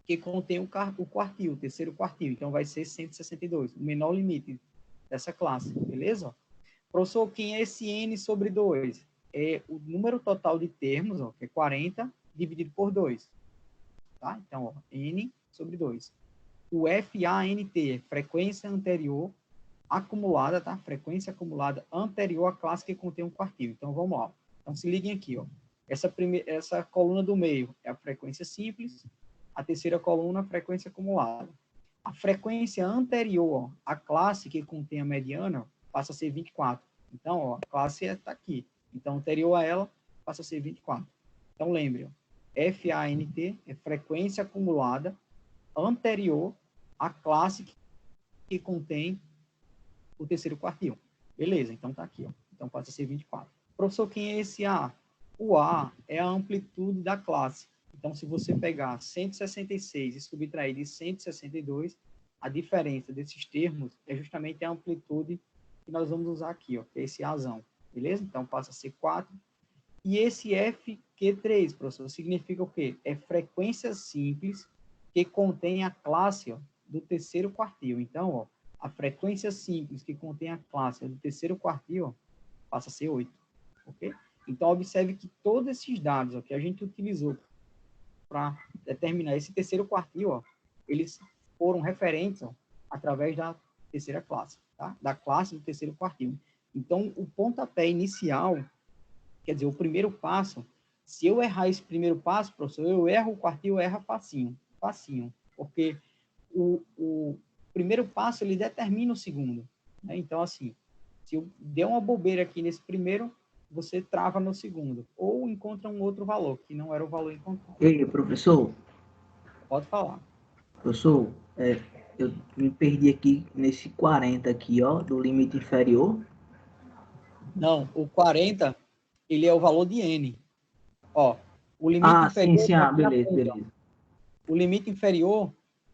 que contém o quartil, o terceiro quartil. Então, vai ser 162, o menor limite dessa classe. Beleza? Professor, quem é esse N sobre 2? É o número total de termos, ó, que é 40, dividido por 2. Tá? Então, ó, N sobre 2. O FANT é frequência anterior acumulada, tá? Frequência acumulada anterior à classe que contém um quartil. Então, vamos lá. Então, se liguem aqui, ó. Essa coluna do meio é a frequência simples, a terceira coluna, a frequência acumulada. A frequência anterior à classe que contém a mediana passa a ser 24. Então, ó, a classe está aqui. Então, anterior a ela, passa a ser 24. Então, lembre, ó, FANT é frequência acumulada anterior à classe que contém o terceiro quartil. Beleza, então tá aqui, ó. Então passa a ser 24. Professor, quem é esse A? O A é a amplitude da classe. Então, se você pegar 166 e subtrair de 162, a diferença desses termos é justamente a amplitude que nós vamos usar aqui, ó, que é esse Azão. Beleza? Então passa a ser 4. E esse FQ3, professor, significa o quê? É frequência simples que contém a classe ó, do terceiro quartil. Então, ó, a frequência simples que contém a classe do terceiro quartil ó, passa a ser 8. Ok? Então, observe que todos esses dados ó, que a gente utilizou para determinar esse terceiro quartil, ó, eles foram referentes ó, através da terceira classe, tá? Da classe do terceiro quartil. Então, o pontapé inicial, quer dizer, o primeiro passo, se eu errar esse primeiro passo, professor, eu erro o quartil, eu erro facinho, porque o primeiro passo, ele determina o segundo. Né? Então, assim, se eu der uma bobeira aqui nesse primeiro, você trava no segundo, ou encontra um outro valor, que não era o valor encontrado. Ei, professor. Pode falar. Professor, eu me perdi aqui nesse 40 aqui, ó, do limite inferior. Não, o 40, ele é o valor de N. Ó, o limite inferior... Sim, beleza. O limite inferior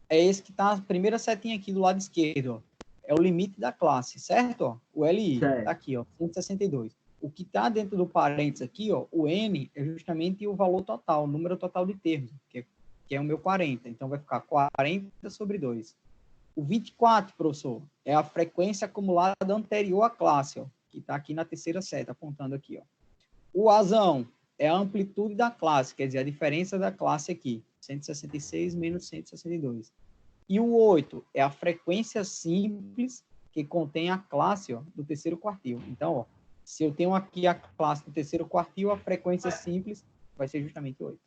é esse que está a primeira setinha aqui do lado esquerdo, ó. É o limite da classe, certo? Ó, o LI, certo. Tá aqui, ó, 162. O que está dentro do parênteses aqui, ó, o N, é justamente o valor total, o número total de termos, que é o meu 40. Então, vai ficar 40 sobre 2. O 24, professor, é a frequência acumulada anterior à classe, ó, que está aqui na terceira seta, apontando aqui. Ó. O Azão é a amplitude da classe, quer dizer, a diferença da classe aqui, 166 menos 162. E o 8 é a frequência simples que contém a classe ó, do terceiro quartil. Então, ó, se eu tenho aqui a classe do terceiro quartil, a frequência simples vai ser justamente 8.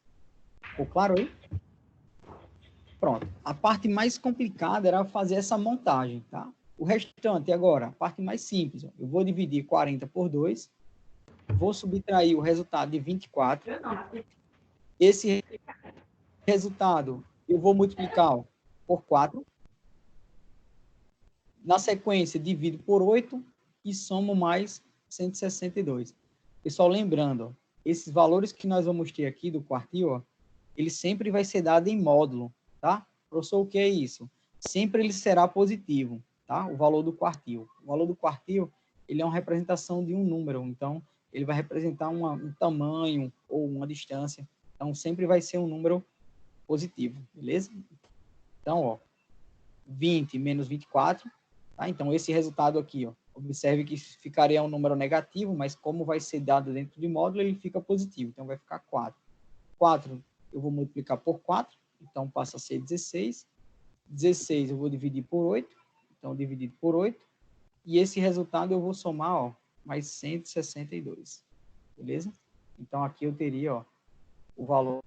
Ficou claro aí? Pronto. A parte mais complicada era fazer essa montagem, tá? O restante agora, a parte mais simples. Ó, eu vou dividir 40 por 2, vou subtrair o resultado de 24. Esse resultado eu vou multiplicar ó, por 4. Na sequência, divido por 8 e somo mais 162. Pessoal, lembrando, ó, esses valores que nós vamos ter aqui do quartil, ó, ele sempre vai ser dado em módulo, tá? Professor, o que é isso? Sempre ele será positivo, tá? O valor do quartil. O valor do quartil, ele é uma representação de um número, então, ele vai representar um tamanho ou uma distância. Então, sempre vai ser um número positivo, beleza? Então, ó, 20 menos 24, tá? Então, esse resultado aqui, ó, observe que ficaria um número negativo, mas como vai ser dado dentro de módulo, ele fica positivo, então vai ficar 4. 4 eu vou multiplicar por 4, então passa a ser 16. 16 eu vou dividir por 8, então dividido por 8, e esse resultado eu vou somar, ó, mais 162, beleza? Então, aqui eu teria, ó, o valor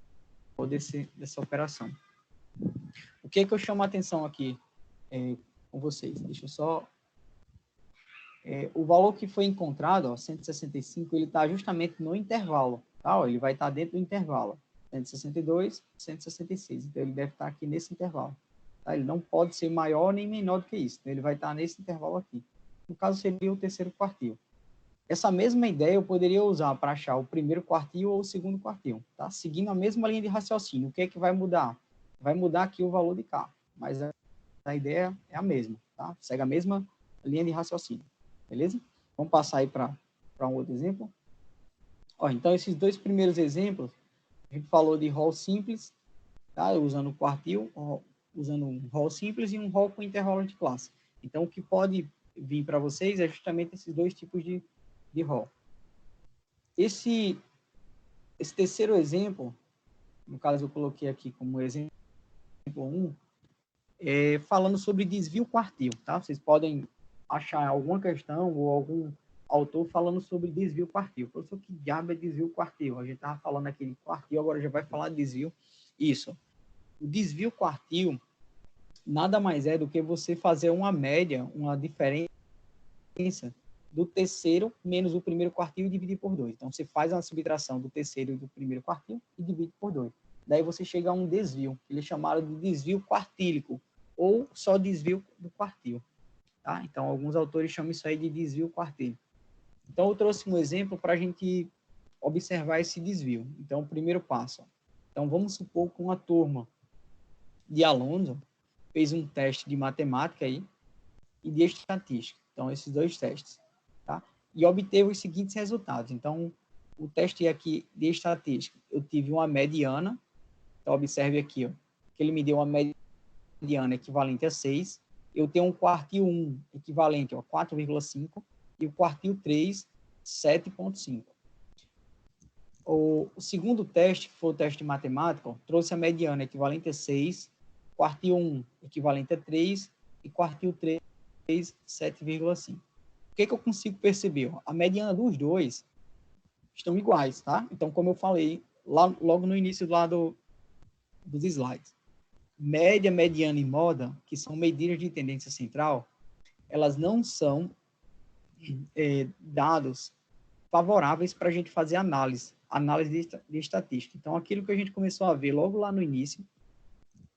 dessa operação. O que é que eu chamo a atenção aqui com vocês? Deixa eu só... o valor que foi encontrado, ó, 165, ele está justamente no intervalo, tá? Ó, ele vai estar dentro do intervalo, 162, 166, então ele deve estar aqui nesse intervalo. Tá? Ele não pode ser maior nem menor do que isso, então ele vai estar nesse intervalo aqui. No caso, seria o terceiro quartil. Essa mesma ideia eu poderia usar para achar o primeiro quartil ou o segundo quartil, tá? Seguindo a mesma linha de raciocínio. O que é que vai mudar? Vai mudar aqui o valor de K, mas a ideia é a mesma, tá? Segue a mesma linha de raciocínio, beleza? Vamos passar aí para um outro exemplo. Ó, então, esses dois primeiros exemplos, a gente falou de rol simples, tá? Usando o quartil, usando um rol simples e um rol com intervalo de classe. Então, o que pode vir para vocês é justamente esses dois tipos de rol. Esse terceiro exemplo, no caso eu coloquei aqui como exemplo 1, falando sobre desvio quartil, tá? Vocês podem achar alguma questão ou algum autor falando sobre desvio quartil. Professor, que diabo é desvio quartil? A gente estava falando aqui de quartil, agora já vai falar de desvio. Isso. O desvio quartil nada mais é do que você fazer uma média, uma diferença do terceiro menos o primeiro quartil e dividir por 2. Então, você faz uma subtração do terceiro e do primeiro quartil e divide por 2. Daí você chega a um desvio, que eles chamaram de desvio quartílico, ou só desvio do quartil. Tá? Então, alguns autores chamam isso aí de desvio quartílico. Então, eu trouxe um exemplo para a gente observar esse desvio. Então, o primeiro passo. Então, vamos supor que uma turma de alunos fez um teste de matemática aí e de estatística. Então, esses dois testes. Tá? E obteve os seguintes resultados. Então, o teste aqui de estatística, eu tive uma mediana. Então, observe aqui, ó, que ele me deu uma mediana equivalente a 6. Eu tenho um quartil 1 equivalente a 4,5 e o quartil 3, 7,5. O segundo teste, que foi o teste de matemática, ó, trouxe a mediana equivalente a 6, quartil 1 equivalente a 3 e quartil 3, 7,5. O que eu consigo perceber? A mediana dos dois estão iguais, tá? Então, como eu falei logo no início dos slides, média, mediana e moda, que são medidas de tendência central, elas não são dados favoráveis para a gente fazer análise de estatística. Então, aquilo que a gente começou a ver logo lá no início,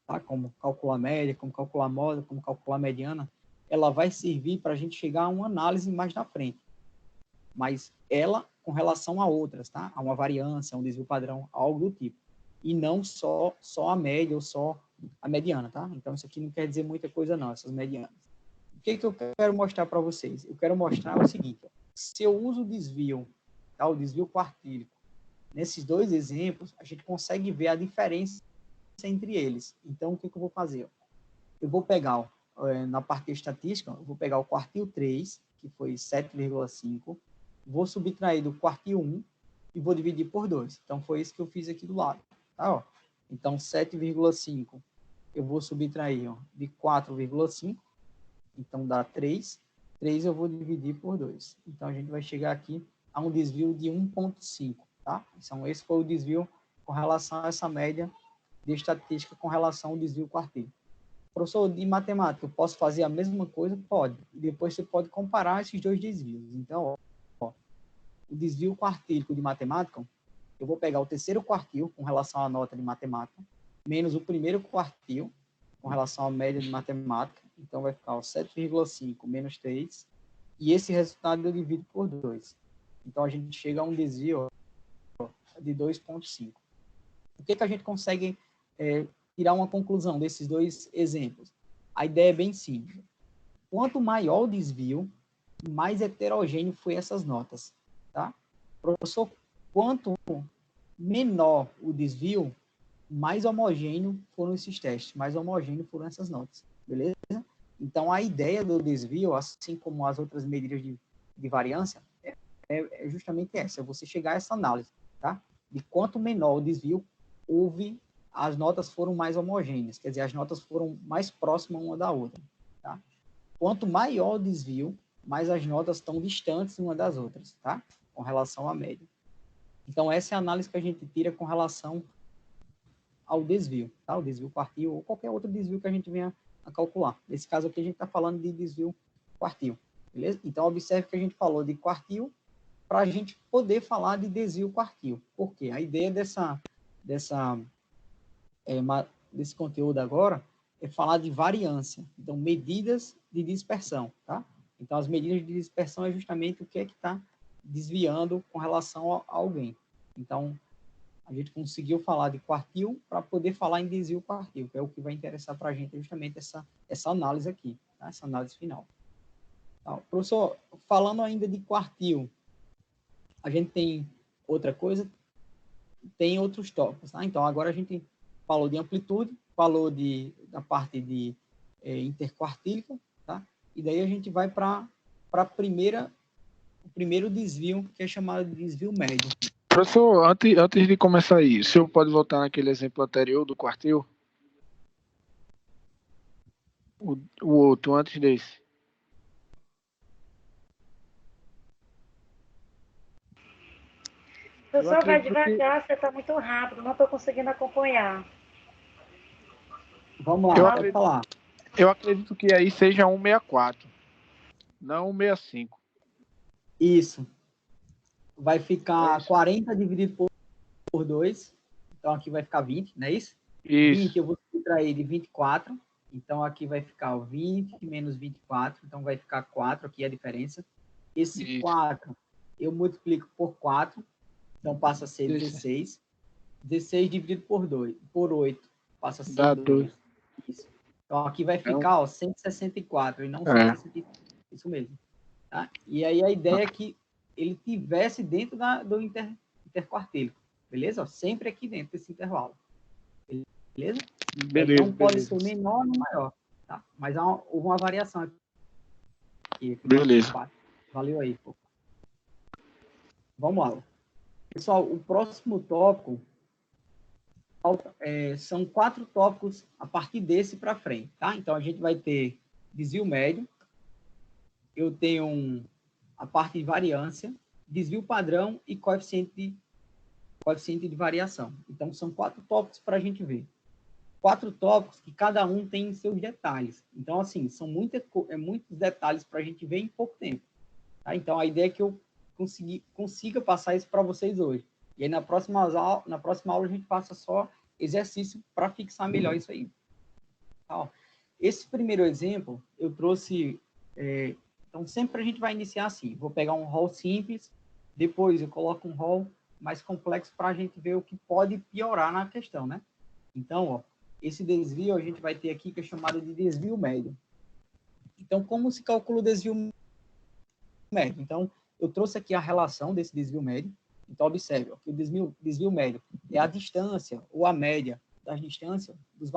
tá? Como calcular média, como calcular moda, como calcular mediana, ela vai servir para a gente chegar a uma análise mais na frente. Mas ela com relação a outras, tá? A uma variância, a um desvio padrão, algo do tipo. E não só a média ou só a mediana, tá? Então, isso aqui não quer dizer muita coisa não, essas medianas. O que eu quero mostrar para vocês? Eu quero mostrar o seguinte, ó. Se eu uso o desvio, tá? O desvio quartílico, nesses dois exemplos, a gente consegue ver a diferença entre eles. Então, o que eu vou fazer? Eu vou pegar, na parte de estatística, eu vou pegar o quartil 3, que foi 7,5, vou subtrair do quartil 1 e vou dividir por 2. Então, foi isso que eu fiz aqui do lado. Tá, ó. Então, 7,5 eu vou subtrair, ó, de 4,5, então dá 3. 3 eu vou dividir por 2. Então, a gente vai chegar aqui a um desvio de 1,5. Tá? Então, esse foi o desvio com relação a essa média de estatística com relação ao desvio quartil. Professor, de matemática, eu posso fazer a mesma coisa? Pode. E depois você pode comparar esses dois desvios. Então, ó, o desvio quartílico de matemática, eu vou pegar o terceiro quartil com relação à nota de matemática, menos o primeiro quartil com relação à média de matemática. Então, vai ficar 7,5 menos 3. E esse resultado eu divido por 2. Então, a gente chega a um desvio de 2,5. O que a gente consegue tirar uma conclusão desses dois exemplos? A ideia é bem simples. Quanto maior o desvio, mais heterogêneo foi essas notas, tá? Professor, quanto menor o desvio, mais homogêneo foram esses testes, mais homogêneo foram essas notas, beleza? Então, a ideia do desvio, assim como as outras medidas de variância, é justamente essa, é você chegar a essa análise, tá? De quanto menor o desvio, as notas foram mais homogêneas, quer dizer, as notas foram mais próximas uma da outra, tá? Quanto maior o desvio, mais as notas estão distantes uma das outras, tá? Com relação à média. Então, essa é a análise que a gente tira com relação ao desvio, tá? O desvio quartil ou qualquer outro desvio que a gente venha a calcular. Nesse caso aqui, a gente está falando de desvio quartil, beleza? Então, observe que a gente falou de quartil para a gente poder falar de desvio quartil. Por quê? A ideia desse conteúdo agora é falar de variância. Então, medidas de dispersão, tá? Então, as medidas de dispersão é justamente o que é que está desviando com relação a alguém. Então, a gente conseguiu falar de quartil para poder falar em desvio quartil, que é o que vai interessar para a gente justamente essa análise aqui, tá? Essa análise final. Então, professor, falando ainda de quartil, a gente tem outra coisa, tem outros tópicos, tá? Então, agora a gente falou de amplitude, falou da parte de interquartílica, tá? E daí a gente vai para o primeiro desvio, que é chamado de desvio médio. Professor, antes de começar aí, o senhor pode voltar naquele exemplo anterior do quartil? O outro, antes desse. Professor, vai devagar, você está muito rápido, não estou conseguindo acompanhar. Vamos lá, pode falar. Eu acredito que aí seja 164, não 165. Isso. Vai ficar 40 dividido por 2, então aqui vai ficar 20, não é isso? Isso. 20 eu vou subtrair de 24, então aqui vai ficar 20 menos 24, então vai ficar 4, aqui é a diferença. Esse Isso. 4 eu multiplico por 4, então passa a ser 16. 16 dividido por 8, passa a ser Dá 2. Isso. Então aqui vai ficar 164 e não 165. Isso mesmo. Tá? E aí a ideia é que ele tivesse dentro do interquartílico, beleza? Sempre aqui dentro desse intervalo. Beleza? Beleza. Não pode ser menor nem maior. Tá? Mas houve uma variação aqui. Beleza. Valeu aí. Pô. Vamos lá. Pessoal, o próximo tópico são 4 tópicos a partir desse para frente, tá? Então, a gente vai ter desvio médio, eu tenho a parte de variância, desvio padrão e coeficiente de variação. Então, são 4 tópicos para a gente ver. 4 tópicos que cada um tem seus detalhes. Então, assim, são muitos detalhes para a gente ver em pouco tempo. Tá? Então, a ideia é que eu consiga passar isso para vocês hoje. E aí, na próxima aula, a gente passa só exercício para fixar melhor isso aí. Tá? Esse primeiro exemplo, eu trouxe... então, sempre a gente vai iniciar assim. Vou pegar um rol simples, depois eu coloco um rol mais complexo para a gente ver o que pode piorar na questão, né? Então, ó, esse desvio a gente vai ter aqui que é chamado de desvio médio. Então, como se calcula o desvio médio? Então, eu trouxe aqui a relação desse desvio médio. Então, observe ó, que o desvio médio é a distância ou a média das distâncias dos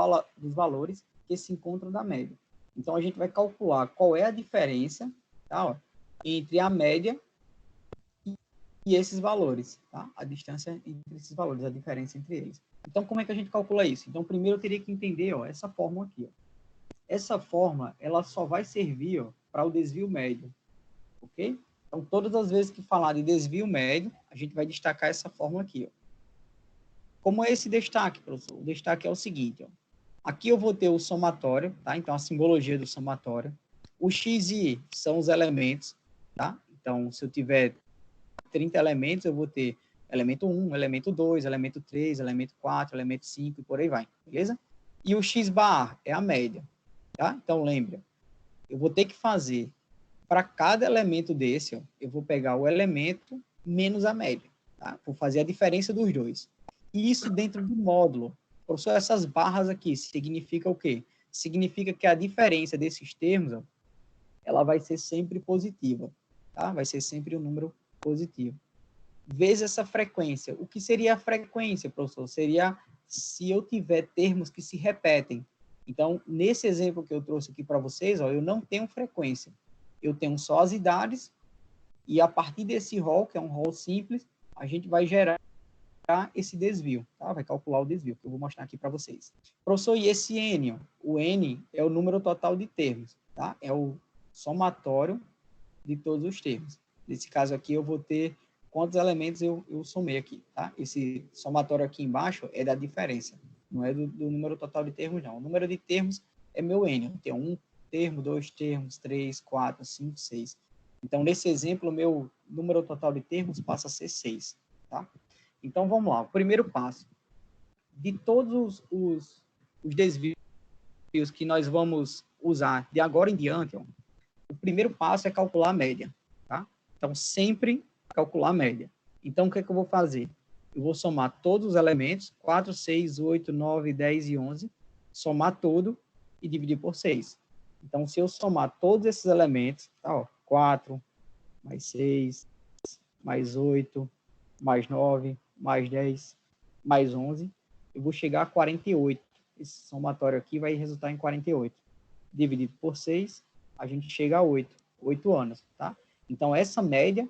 valores que se encontram da média. Então, a gente vai calcular qual é a diferença, tá, ó, entre a média e esses valores, tá? A distância entre esses valores, a diferença entre eles. Então, como é que a gente calcula isso? Então, primeiro eu teria que entender ó, essa fórmula aqui. Ó. Essa fórmula, ela só vai servir para o desvio médio, ok? Então, todas as vezes que falar de desvio médio, a gente vai destacar essa fórmula aqui. Ó. Como é esse destaque, professor? O destaque é o seguinte, ó. Aqui eu vou ter o somatório, tá? Então, a simbologia do somatório. O X e Y são os elementos, tá? Então, se eu tiver 30 elementos, eu vou ter elemento 1, elemento 2, elemento 3, elemento 4, elemento 5 e por aí vai, beleza? E o X bar é a média, tá? Então, lembra, eu vou ter que fazer, para cada elemento desse, ó, eu vou pegar o elemento menos a média, tá? tá? Vou fazer a diferença dos dois. E isso dentro do módulo. Professor, essas barras aqui significa o quê? Significa que a diferença desses termos, ó, ela vai ser sempre positiva, tá? Vai ser sempre um número positivo. Vezes essa frequência. O que seria a frequência, professor? Seria se eu tiver termos que se repetem. Então, nesse exemplo que eu trouxe aqui para vocês, ó, eu não tenho frequência. Eu tenho só as idades, e a partir desse rol, que é um rol simples, a gente vai gerar esse desvio, tá? Vai calcular o desvio, que eu vou mostrar aqui para vocês. Professor, e esse N? Ó? O N é o número total de termos, tá? É o somatório de todos os termos. Nesse caso aqui, eu vou ter quantos elementos eu somei aqui, tá? Esse somatório aqui embaixo é da diferença, não é do número total de termos, não. O número de termos é meu N. Eu tenho um termo, dois termos, 3, 4, 5, 6. Então, nesse exemplo, o meu número total de termos passa a ser 6, tá? Então, vamos lá. O primeiro passo. De todos os desvios que nós vamos usar de agora em diante, ó, o primeiro passo é calcular a média, tá? Então, sempre calcular a média. Então, o que é que eu vou fazer? Eu vou somar todos os elementos, 4, 6, 8, 9, 10 e 11, somar tudo e dividir por 6. Então, se eu somar todos esses elementos, tá, ó, 4, mais 6, mais 8, mais 9, mais 10, mais 11, eu vou chegar a 48. Esse somatório aqui vai resultar em 48. Dividido por 6, a gente chega a 8 anos, tá? Então, essa média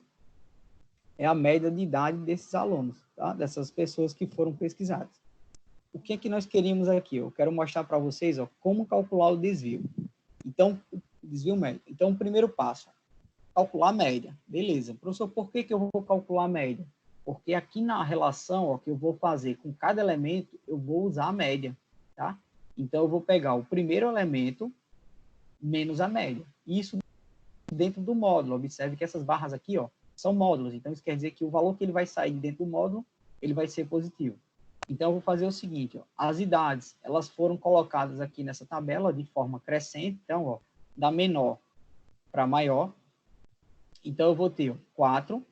é a média de idade desses alunos, tá? Dessas pessoas que foram pesquisadas. O que é que nós queríamos aqui? Eu quero mostrar para vocês, ó, como calcular o desvio. Então, o desvio médio. Então, o primeiro passo, calcular a média. Beleza. Professor, por que eu vou calcular a média? Porque aqui na relação, ó, que eu vou fazer com cada elemento, eu vou usar a média, tá? Então, eu vou pegar o primeiro elemento menos a média. Isso dentro do módulo. Observe que essas barras aqui, ó, são módulos. Então, isso quer dizer que o valor que ele vai sair dentro do módulo, ele vai ser positivo. Então, eu vou fazer o seguinte, ó, as idades, elas foram colocadas aqui nessa tabela de forma crescente. Então, ó, da menor para maior. Então, eu vou ter 4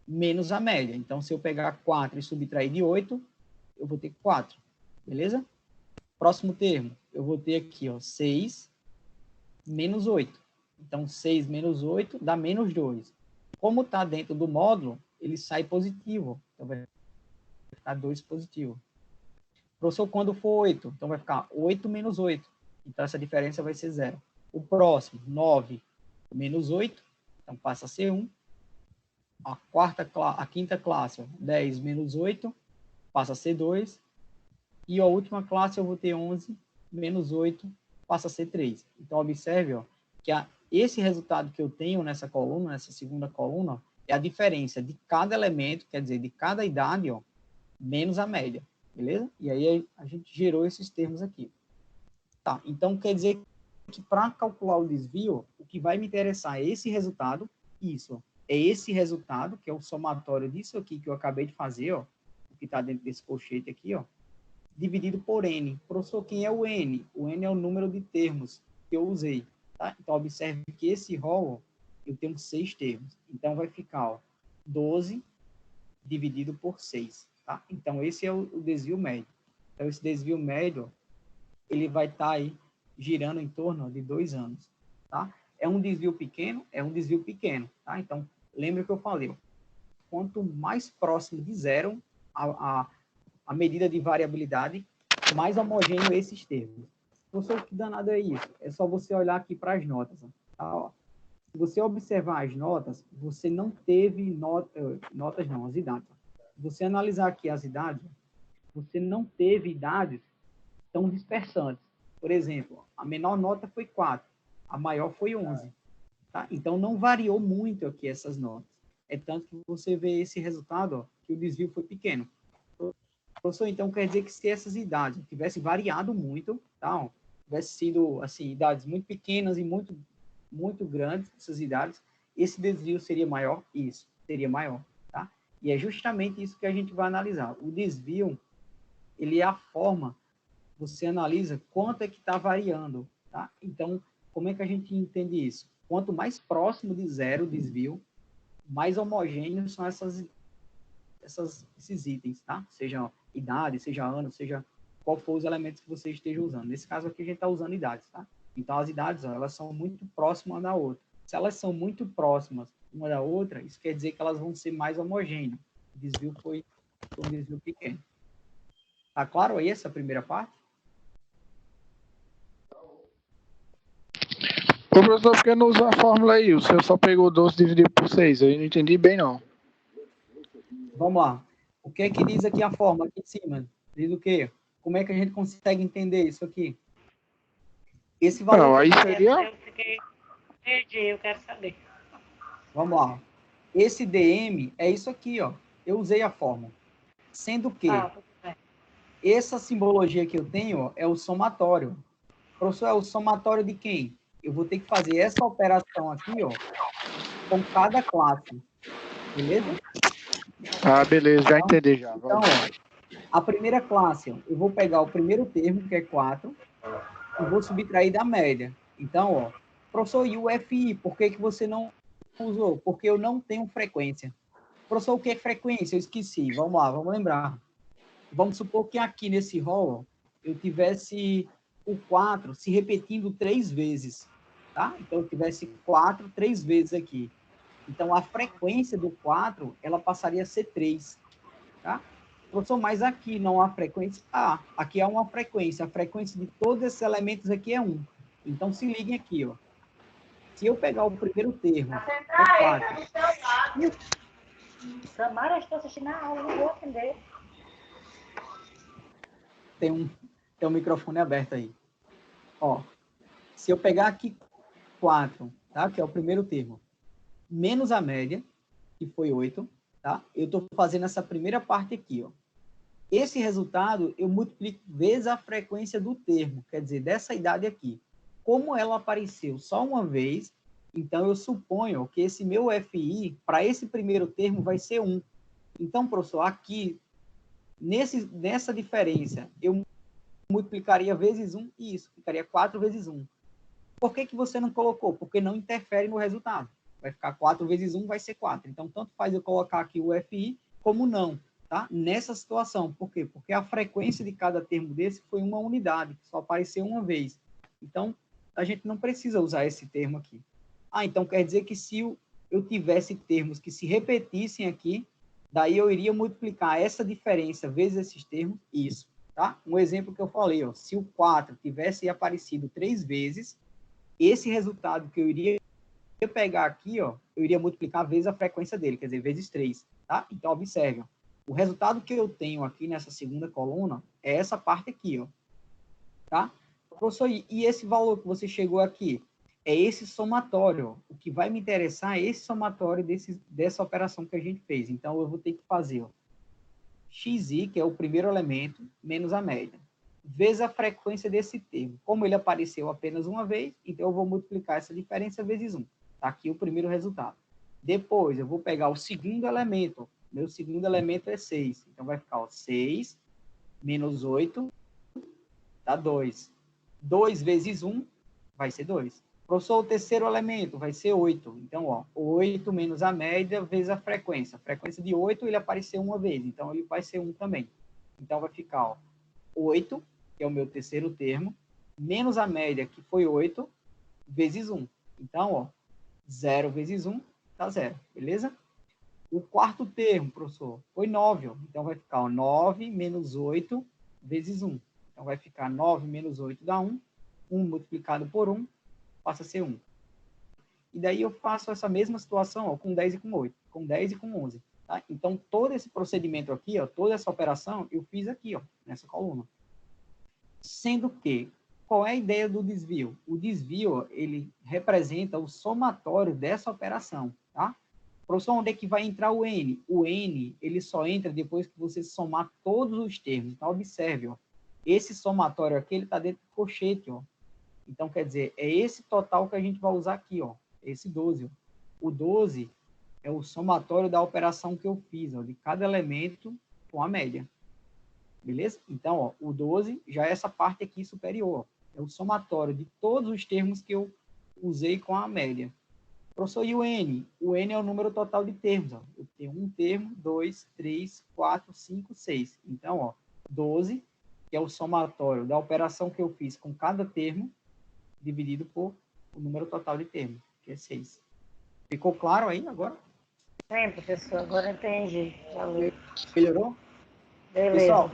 menos a média. Então, se eu pegar 4 e subtrair de 8, eu vou ter 4. Beleza? Próximo termo, eu vou ter aqui, ó, 6 menos 8. Então, 6 menos 8 dá menos 2. Como está dentro do módulo, ele sai positivo. Então, vai ficar 2 positivo. Professor, quando for 8, então vai ficar 8 menos 8. Então, essa diferença vai ser 0. O próximo, 9 menos 8. Então, passa a ser 1. A quinta classe, 10 menos 8, passa a ser 2. E a última classe eu vou ter 11 menos 8, passa a ser 3. Então, observe, ó, que esse resultado que eu tenho nessa coluna, nessa segunda coluna, é a diferença de cada elemento, quer dizer, de cada idade, ó, menos a média. Beleza? E aí a gente gerou esses termos aqui. Tá, então quer dizer que para calcular o desvio, o que vai me interessar é esse resultado, isso, é esse resultado, que é o somatório disso aqui que eu acabei de fazer, ó, o que está dentro desse colchete aqui, ó, dividido por N. Professor, quem é o N? O N é o número de termos que eu usei, tá? Então, observe que esse rol, eu tenho 6 termos. Então, vai ficar, ó, 12 dividido por 6, tá? Então, esse é o desvio médio. Então, esse desvio médio, ele vai estar aí girando em torno de 2 anos, tá? É um desvio pequeno? É um desvio pequeno, tá? Então, lembra que eu falei, ó, quanto mais próximo de zero a medida de variabilidade, mais homogêneo esses termos. Professor, que danado é isso? É só você olhar aqui para as notas, ó, tá? Ó, se você observar as notas, você não teve notas não, as idades. Se você analisar aqui as idades, você não teve idades tão dispersantes. Por exemplo, a menor nota foi 4, a maior foi 11. Tá? Então, não variou muito aqui essas notas. É tanto que você vê esse resultado, ó, que o desvio foi pequeno. Professor, então quer dizer que se essas idades tivessem variado muito, tá? Ó, tivesse sido assim, idades muito pequenas e muito grandes, essas idades, esse desvio seria maior? Isso, seria maior. Tá? E é justamente isso que a gente vai analisar. O desvio, ele é a forma, você analisa quanto é que está variando. Tá? Então, como é que a gente entende isso? Quanto mais próximo de zero o desvio, mais homogêneos são esses itens, tá? Seja idade, seja ano, seja qual for os elementos que você esteja usando. Nesse caso aqui, a gente está usando idades, tá? Então, as idades, ó, elas são muito próximas uma da outra. Se elas são muito próximas uma da outra, isso quer dizer que elas vão ser mais homogêneas. O desvio foi um desvio pequeno. Tá claro aí essa primeira parte? Ô, professor, por que não usa a fórmula aí? O senhor só pegou 12 dividido por 6. Eu não entendi bem, não. Vamos lá. O que é que diz aqui a fórmula aqui em cima? Diz o quê? Como é que a gente consegue entender isso aqui? Esse valor... Não, aí seria... Eu fiquei... Entendi, eu quero saber. Vamos lá. Esse DM é isso aqui, ó. Eu usei a fórmula. Sendo que Tudo bem. essa simbologia que eu tenho, ó, é o somatório. Professor, é o somatório de quem? Eu vou ter que fazer essa operação aqui, ó, com cada classe. Beleza? Ah, beleza, já entendi já. Então, ó, a primeira classe, ó, eu vou pegar o primeiro termo, que é 4, e vou subtrair da média. Então, ó, professor, e o FI, por que você não usou? Porque eu não tenho frequência. Professor, o que é frequência? Eu esqueci. Vamos lá, vamos lembrar. Vamos supor que aqui nesse rol eu tivesse o 4 se repetindo 3 vezes, tá? Então, eu tivesse 4 3 vezes aqui. Então, a frequência do 4, ela passaria a ser 3, tá? Professor, mas aqui não há frequência? Ah, aqui há uma frequência. A frequência de todos esses elementos aqui é 1. Então, se liguem aqui, ó. Se eu pegar o primeiro termo, é 4. Samara, estou assistindo a aula, não vou atender. Tem um microfone aberto aí. Ó, se eu pegar aqui 4, tá? Que é o primeiro termo, menos a média, que foi 8, tá? Eu estou fazendo essa primeira parte aqui, ó. Esse resultado, eu multiplico vezes a frequência do termo, quer dizer, dessa idade aqui. Como ela apareceu só uma vez, então eu suponho que esse meu FI, para esse primeiro termo, vai ser 1. Então, professor, aqui, nessa diferença, eu multiplicaria vezes 1 e isso, ficaria 4 vezes 1. Por que você não colocou? Porque não interfere no resultado. Vai ficar 4 vezes 1, vai ser 4. Então, tanto faz eu colocar aqui o FI, como não, tá? Nessa situação. Por quê? Porque a frequência de cada termo desse foi uma unidade, que só apareceu uma vez. Então, a gente não precisa usar esse termo aqui. Ah, então quer dizer que se eu tivesse termos que se repetissem aqui, daí eu iria multiplicar essa diferença vezes esses termos, isso, tá? Um exemplo que eu falei, ó, se o 4 tivesse aparecido 3 vezes, esse resultado que eu iria pegar aqui, ó, eu iria multiplicar vezes a frequência dele, quer dizer, vezes 3, tá? Então, observe, ó, o resultado que eu tenho aqui nessa segunda coluna é essa parte aqui, ó, tá? Professor, e esse valor que você chegou aqui? É esse somatório, ó. O que vai me interessar é esse somatório dessa operação que a gente fez. Então, eu vou ter que fazer, ó, xi, que é o primeiro elemento, menos a média, vezes a frequência desse termo. Como ele apareceu apenas uma vez, então eu vou multiplicar essa diferença vezes 1. Está aqui o primeiro resultado. Depois, eu vou pegar o segundo elemento. Meu segundo elemento é 6. Então, vai ficar, ó, 6 menos 8 dá 2. 2 vezes 1 vai ser 2. Professor, o terceiro elemento vai ser 8. Então, ó, 8 menos a média vezes a frequência. A frequência de 8, ele apareceu uma vez. Então, ele vai ser 1 também. Então, vai ficar, ó, 8, que é o meu terceiro termo, menos a média, que foi 8, vezes 1. Então, ó, 0 vezes 1 dá 0, beleza? O quarto termo, professor, foi 9. Ó. Então, vai ficar, ó, 9 menos 8 vezes 1. Então, vai ficar 9 menos 8 dá 1. 1 multiplicado por 1 passa a ser 1. E daí eu faço essa mesma situação, ó, com 10 e com 8, com 10 e com 11. Tá? Então, todo esse procedimento aqui, ó, toda essa operação, eu fiz aqui, ó, nessa coluna. Sendo que, qual é a ideia do desvio? O desvio, ó, ele representa o somatório dessa operação, tá? Professor, onde é que vai entrar o N? O N, ele só entra depois que você somar todos os termos. Então, observe, ó, esse somatório aqui, ele está dentro do colchete, ó. Então, quer dizer, é esse total que a gente vai usar aqui, ó, esse 12. Ó. O 12 é o somatório da operação que eu fiz, ó, de cada elemento com a média. Beleza? Então, ó, o 12 já é essa parte aqui superior. Ó, é o somatório de todos os termos que eu usei com a média. Professor, e o N? O N é o número total de termos. Ó. Eu tenho um termo, 2, 3, 4, 5, 6. Então, ó, 12, que é o somatório da operação que eu fiz com cada termo, dividido por o número total de termos, que é 6. Ficou claro aí agora? Sim, professor, agora entendi. Valeu. Melhorou? Beleza.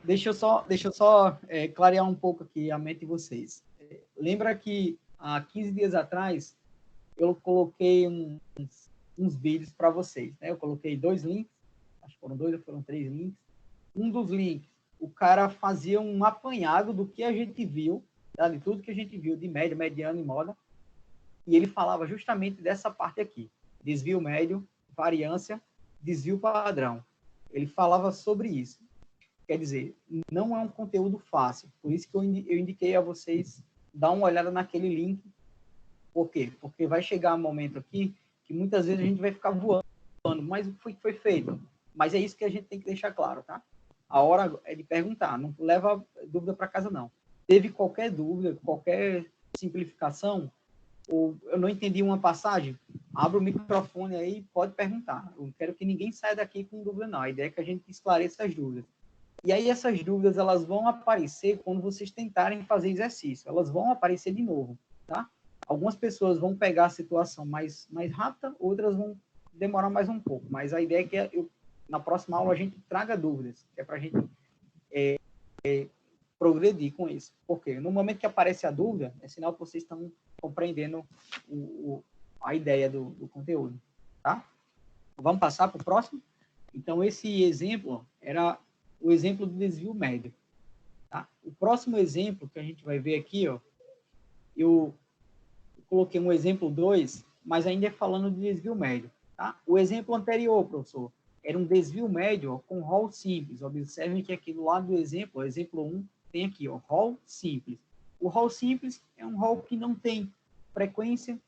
Pessoal, deixa eu só clarear um pouco aqui a mente de vocês. Lembra que há 15 dias atrás eu coloquei uns vídeos para vocês, né? Eu coloquei 2 links, acho que foram 2 ou foram 3 links. Um dos links, o cara fazia um apanhado do que a gente viu, tá? De tudo que a gente viu de média, mediana e moda, e ele falava justamente dessa parte aqui, desvio médio, variância, desvio padrão. Ele falava sobre isso. Quer dizer, não é um conteúdo fácil, por isso que eu indiquei a vocês dar uma olhada naquele link. Por quê? Porque vai chegar um momento aqui que muitas vezes a gente vai ficar voando, mas o que foi feito? Mas é isso que a gente tem que deixar claro, tá? A hora é de perguntar, não leva dúvida para casa, não. Teve qualquer dúvida, qualquer simplificação, ou eu não entendi uma passagem, abre o microfone aí, pode perguntar. Eu não quero que ninguém saia daqui com dúvida, não. A ideia é que a gente esclareça as dúvidas. E aí essas dúvidas, elas vão aparecer quando vocês tentarem fazer exercício. Elas vão aparecer de novo, tá? Algumas pessoas vão pegar a situação mais rápida, outras vão demorar mais um pouco. Mas a ideia é que na próxima aula a gente traga dúvidas, que é para a gente progredir com isso. Porque no momento que aparece a dúvida, é sinal que vocês estão compreendendo a ideia do conteúdo, tá? Vamos passar para o próximo? Então, esse exemplo era o exemplo do desvio médio. Tá? O próximo exemplo que a gente vai ver aqui, ó, eu coloquei um exemplo 2, mas ainda é falando de desvio médio. Tá? O exemplo anterior, professor, era um desvio médio ó, com rol simples. Observem que aqui do lado do exemplo, o exemplo 1, tem aqui, ó, rol simples. O rol simples é um rol que não tem frequência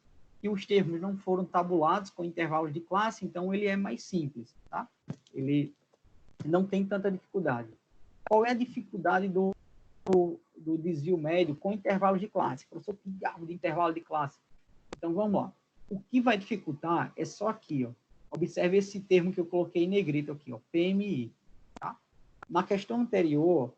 e os termos não foram tabulados com intervalos de classe, então ele é mais simples. Tá? Ele não tem tanta dificuldade. Qual é a dificuldade do desvio médio com intervalos de classe? Professor, que diabo de intervalo de classe? Então, vamos lá. O que vai dificultar é só aqui, ó. Observe esse termo que eu coloquei em negrito aqui, ó, PMI. Tá? Na questão anterior,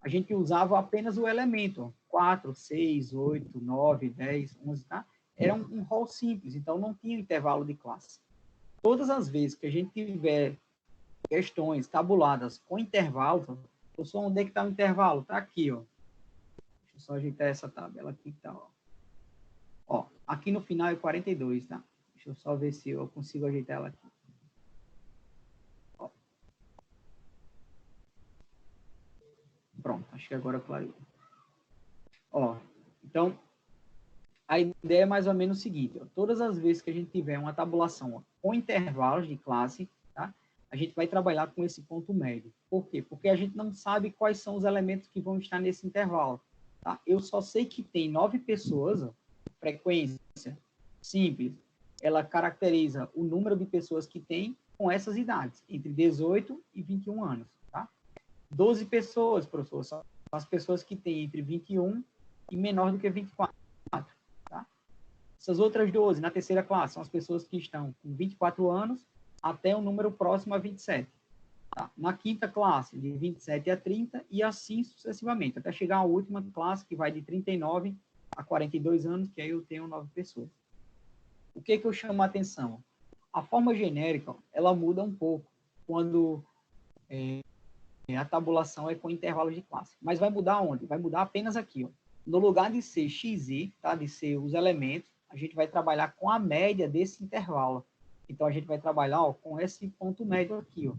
a gente usava apenas o elemento, ó, 4, 6, 8, 9, 10, 11, tá? Era um rol simples, então não tinha intervalo de classe. Todas as vezes que a gente tiver questões tabuladas com intervalos, professor, onde é que está o intervalo? Está aqui, ó. Deixa eu só ajeitar essa tabela aqui, tá, ó. Ó, aqui no final é 42, tá? Deixa eu só ver se eu consigo ajeitar ela aqui. Ó. Pronto, acho que agora clareou. Ó, então, a ideia é mais ou menos o seguinte, ó, todas as vezes que a gente tiver uma tabulação ó, com intervalos de classe, tá? A gente vai trabalhar com esse ponto médio. Por quê? Porque a gente não sabe quais são os elementos que vão estar nesse intervalo. Tá? Eu só sei que tem 9 pessoas, ó, frequência simples, ela caracteriza o número de pessoas que tem com essas idades, entre 18 e 21 anos. Tá? 12 pessoas, professor, são as pessoas que têm entre 21 e menor do que 24. Tá? Essas outras 12, na terceira classe, são as pessoas que estão com 24 anos até o número próximo a 27. Tá? Na quinta classe, de 27 a 30 e assim sucessivamente, até chegar à última classe, que vai de 39 a 42 anos, que aí eu tenho 9 pessoas. O que eu chamo a atenção? A forma genérica, ela muda um pouco quando a tabulação é com intervalos de classe. Mas vai mudar onde? Vai mudar apenas aqui. Ó. No lugar de ser xi, tá? De ser os elementos, a gente vai trabalhar com a média desse intervalo. Então, a gente vai trabalhar ó, com esse ponto médio aqui, ó.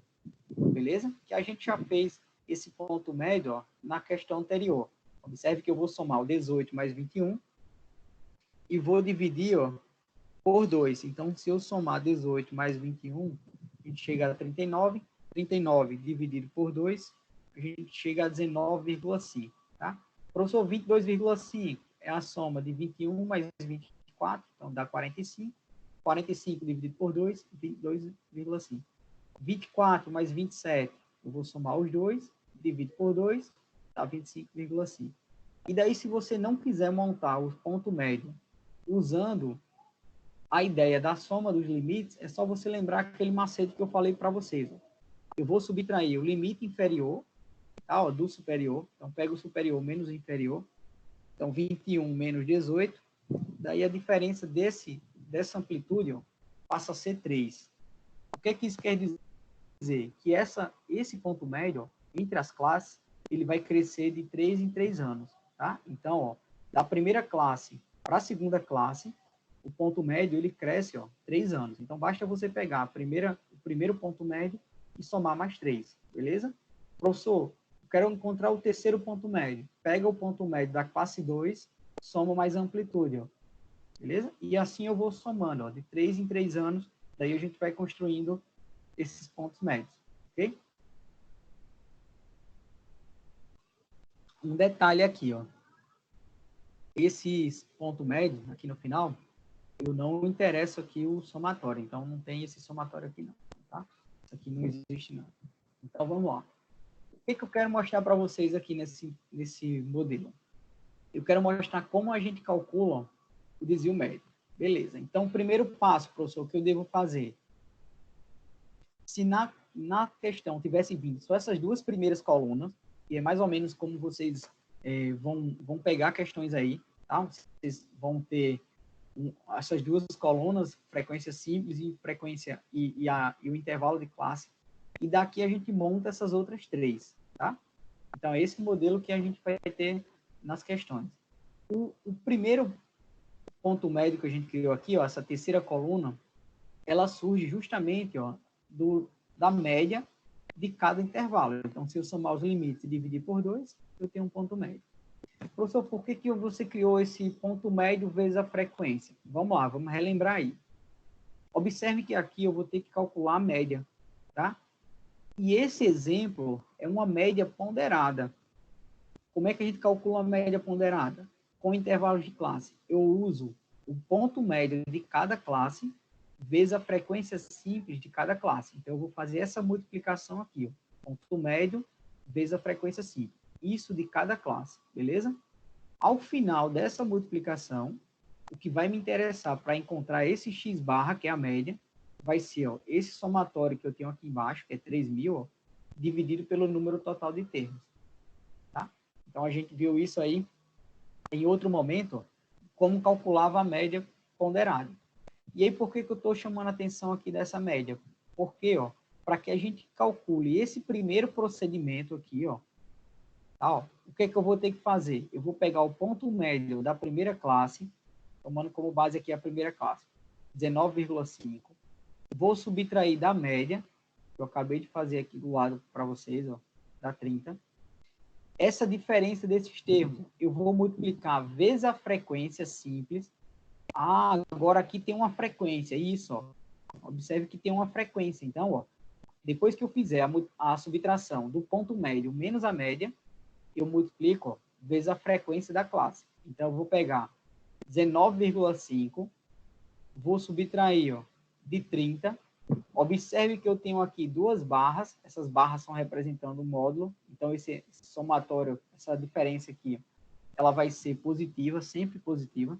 Beleza? Que a gente já fez esse ponto médio ó, na questão anterior. Observe que eu vou somar o 18 mais 21 e vou dividir ó, por 2. Então, se eu somar 18 mais 21, a gente chega a 39. 39 dividido por 2, a gente chega a 19,5. Tá? Professor, 22,5 é a soma de 21 mais 24, então dá 45. 45 dividido por 2, 22,5. 24 mais 27, eu vou somar os dois, divido por 2, dá 25,5. E daí, se você não quiser montar o ponto médio usando a ideia da soma dos limites é só você lembrar aquele macete que eu falei para vocês. Ó. Eu vou subtrair o limite inferior, tá, ó, do superior. Então, pega o superior menos o inferior. Então, 21 menos 18. Daí, a diferença dessa amplitude ó, passa a ser 3. O que é que isso quer dizer? Que esse ponto médio, ó, entre as classes, ele vai crescer de 3 em 3 anos. Tá? Então, ó, da primeira classe para a segunda classe, o ponto médio ele cresce 3 anos. Então, basta você pegar o primeiro ponto médio e somar mais 3. Beleza? Professor, eu quero encontrar o terceiro ponto médio. Pega o ponto médio da classe 2, soma mais amplitude. Ó. Beleza? E assim eu vou somando, ó, de 3 em 3 anos. Daí a gente vai construindo esses pontos médios. Ok? Um detalhe aqui, ó. Esses pontos médios, aqui no final, eu não interesso aqui o somatório. Então, não tem esse somatório aqui, não. Tá? Isso aqui não existe, não. Então, vamos lá. O que eu quero mostrar para vocês aqui nesse modelo? Eu quero mostrar como a gente calcula o desvio médio. Beleza. Então, o primeiro passo, professor, que eu devo fazer. Se na questão tivesse vindo só essas duas primeiras colunas, que é mais ou menos como vocês vão pegar questões aí, tá? Vocês vão ter essas duas colunas, frequência simples e frequência e o intervalo de classe. E daqui a gente monta essas outras três, tá? Então, é esse modelo que a gente vai ter nas questões. O primeiro ponto médio que a gente criou aqui, ó, essa terceira coluna, ela surge justamente ó, da média de cada intervalo. Então, se eu somar os limites e dividir por 2, eu tenho um ponto médio. Professor, por que você criou esse ponto médio vezes a frequência? Vamos lá, vamos relembrar aí. Observe que aqui eu vou ter que calcular a média, tá? E esse exemplo é uma média ponderada. Como é que a gente calcula a média ponderada? Com intervalos de classe. Eu uso o ponto médio de cada classe vezes a frequência simples de cada classe. Então, eu vou fazer essa multiplicação aqui, ó. Ponto médio vezes a frequência simples. Isso de cada classe, beleza? Ao final dessa multiplicação, o que vai me interessar para encontrar esse x barra, que é a média, vai ser ó, esse somatório que eu tenho aqui embaixo, que é 3.000, ó, dividido pelo número total de termos. Tá? Então, a gente viu isso aí em outro momento, ó, como calculava a média ponderada. E aí, por que eu estou chamando a atenção aqui dessa média? Porque, ó, para que a gente calcule esse primeiro procedimento aqui, ó, tá, ó, o que eu vou ter que fazer? Eu vou pegar o ponto médio da primeira classe, tomando como base aqui a primeira classe, 19,5. Vou subtrair da média, que eu acabei de fazer aqui do lado para vocês, ó, da 30. Essa diferença desses termos, eu vou multiplicar vezes a frequência simples. Ah, agora aqui tem uma frequência, isso, ó. Observe que tem uma frequência. Então, ó, depois que eu fizer a subtração do ponto médio menos a média, eu multiplico ó, vezes a frequência da classe. Então, eu vou pegar 19,5, vou subtrair ó, de 30. Observe que eu tenho aqui duas barras, essas barras são representando o módulo. Então, esse somatório, essa diferença aqui, ela vai ser positiva, sempre positiva.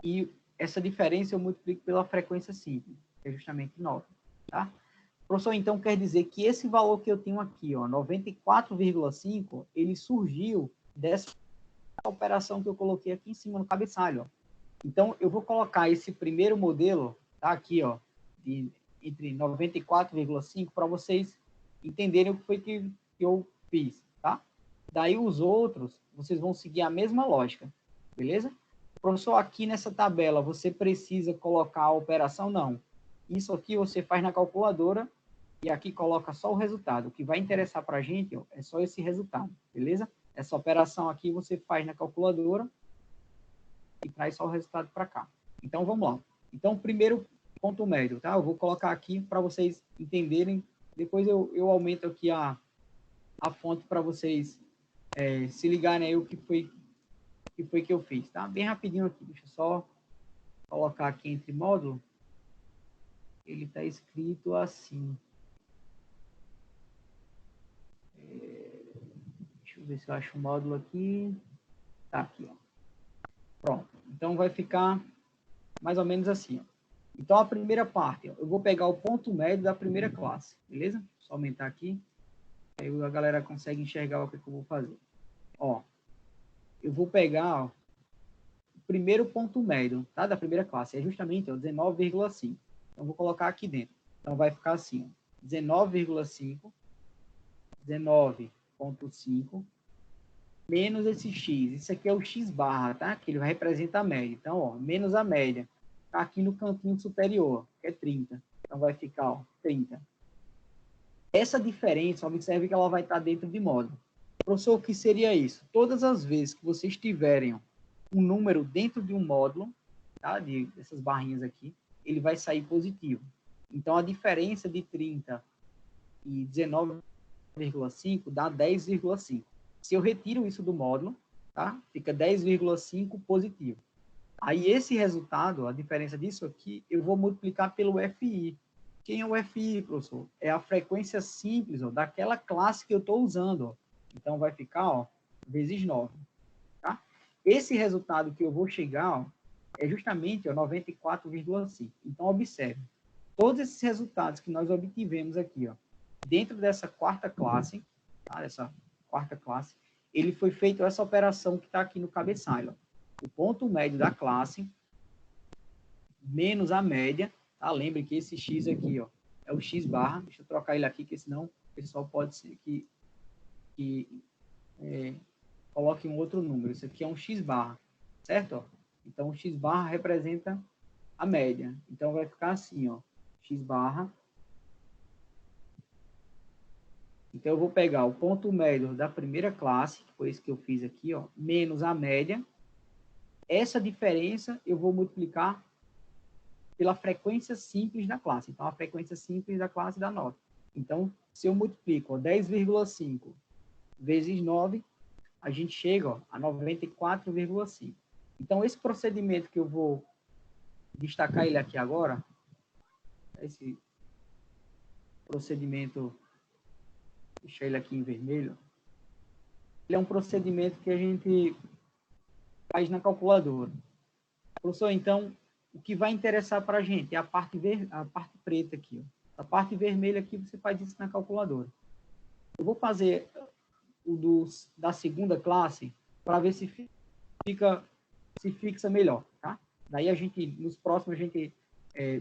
E essa diferença eu multiplico pela frequência simples, que é justamente 9. Tá? Professor, então quer dizer que esse valor que eu tenho aqui, 94,5, ele surgiu dessa operação que eu coloquei aqui em cima no cabeçalho. Ó. Então, eu vou colocar esse primeiro modelo, tá aqui, ó, entre 94,5, para vocês entenderem o que foi que eu fiz. Tá? Daí, os outros, vocês vão seguir a mesma lógica, beleza? Professor, aqui nessa tabela, você precisa colocar a operação? Não. Isso aqui você faz na calculadora e aqui coloca só o resultado. O que vai interessar para a gente ó, é só esse resultado, beleza? Essa operação aqui você faz na calculadora e traz só o resultado para cá. Então, vamos lá. Então, primeiro ponto médio, tá? Eu vou colocar aqui para vocês entenderem. Depois eu aumento aqui a fonte para vocês se ligarem aí o que foi que eu fiz, tá? Bem rapidinho aqui, deixa eu só colocar aqui entre módulo. Ele está escrito assim. Deixa eu ver se eu acho o módulo aqui. Tá aqui, ó. Pronto. Então, vai ficar mais ou menos assim, ó. Então, a primeira parte, ó, eu vou pegar o ponto médio da primeira classe, beleza? Só aumentar aqui, aí a galera consegue enxergar o que eu vou fazer. Ó, eu vou pegar, ó, o primeiro ponto médio, tá? Da primeira classe, é justamente, ó, 19,5. Então, vou colocar aqui dentro. Então, vai ficar assim, ó, 19,5, 19,5, menos esse x. Isso aqui é o x barra, tá? Que ele vai representar a média. Então, ó, menos a média. Tá aqui no cantinho superior, que é 30. Então, vai ficar, ó, 30. Essa diferença, observe que ela vai estar dentro de módulo. Professor, o que seria isso? Todas as vezes que vocês tiverem um número dentro de um módulo, tá? Dessas barrinhas aqui, ele vai sair positivo. Então, a diferença de 30 e 19,5 dá 10,5. Se eu retiro isso do módulo, tá? Fica 10,5 positivo. Aí, esse resultado, a diferença disso aqui, eu vou multiplicar pelo FI. Quem é o FI, professor? É a frequência simples, ó, daquela classe que eu estou usando. Ó. Então, vai ficar, ó, vezes 9. Tá? Esse resultado que eu vou chegar, ó, é justamente 94,5. Então, observe. Todos esses resultados que nós obtivemos aqui, ó, dentro dessa quarta classe, tá? Essa quarta classe, ele foi feito essa operação que está aqui no cabeçalho. Ó. O ponto médio da classe menos a média, tá? Lembre que esse x aqui, ó, é o x barra. Deixa eu trocar ele aqui, porque senão o pessoal pode ser que coloque um outro número. Isso aqui é um x barra, certo? Ó? Então, o x barra representa a média. Então, vai ficar assim, ó, x barra. Então, eu vou pegar o ponto médio da primeira classe, que foi isso que eu fiz aqui, ó, menos a média. Essa diferença eu vou multiplicar pela frequência simples da classe. Então, a frequência simples da classe dá 9. Então, se eu multiplico 10,5 vezes 9, a gente chega, ó, a 94,5. Então, esse procedimento que eu vou destacar ele aqui agora, esse procedimento, deixar ele aqui em vermelho, ele é um procedimento que a gente faz na calculadora. Professor, então, o que vai interessar para a gente é a parte preta aqui. Ó. A parte vermelha aqui, você faz isso na calculadora. Eu vou fazer o da segunda classe para ver se fixa melhor, tá? Daí a gente, nos próximos, a gente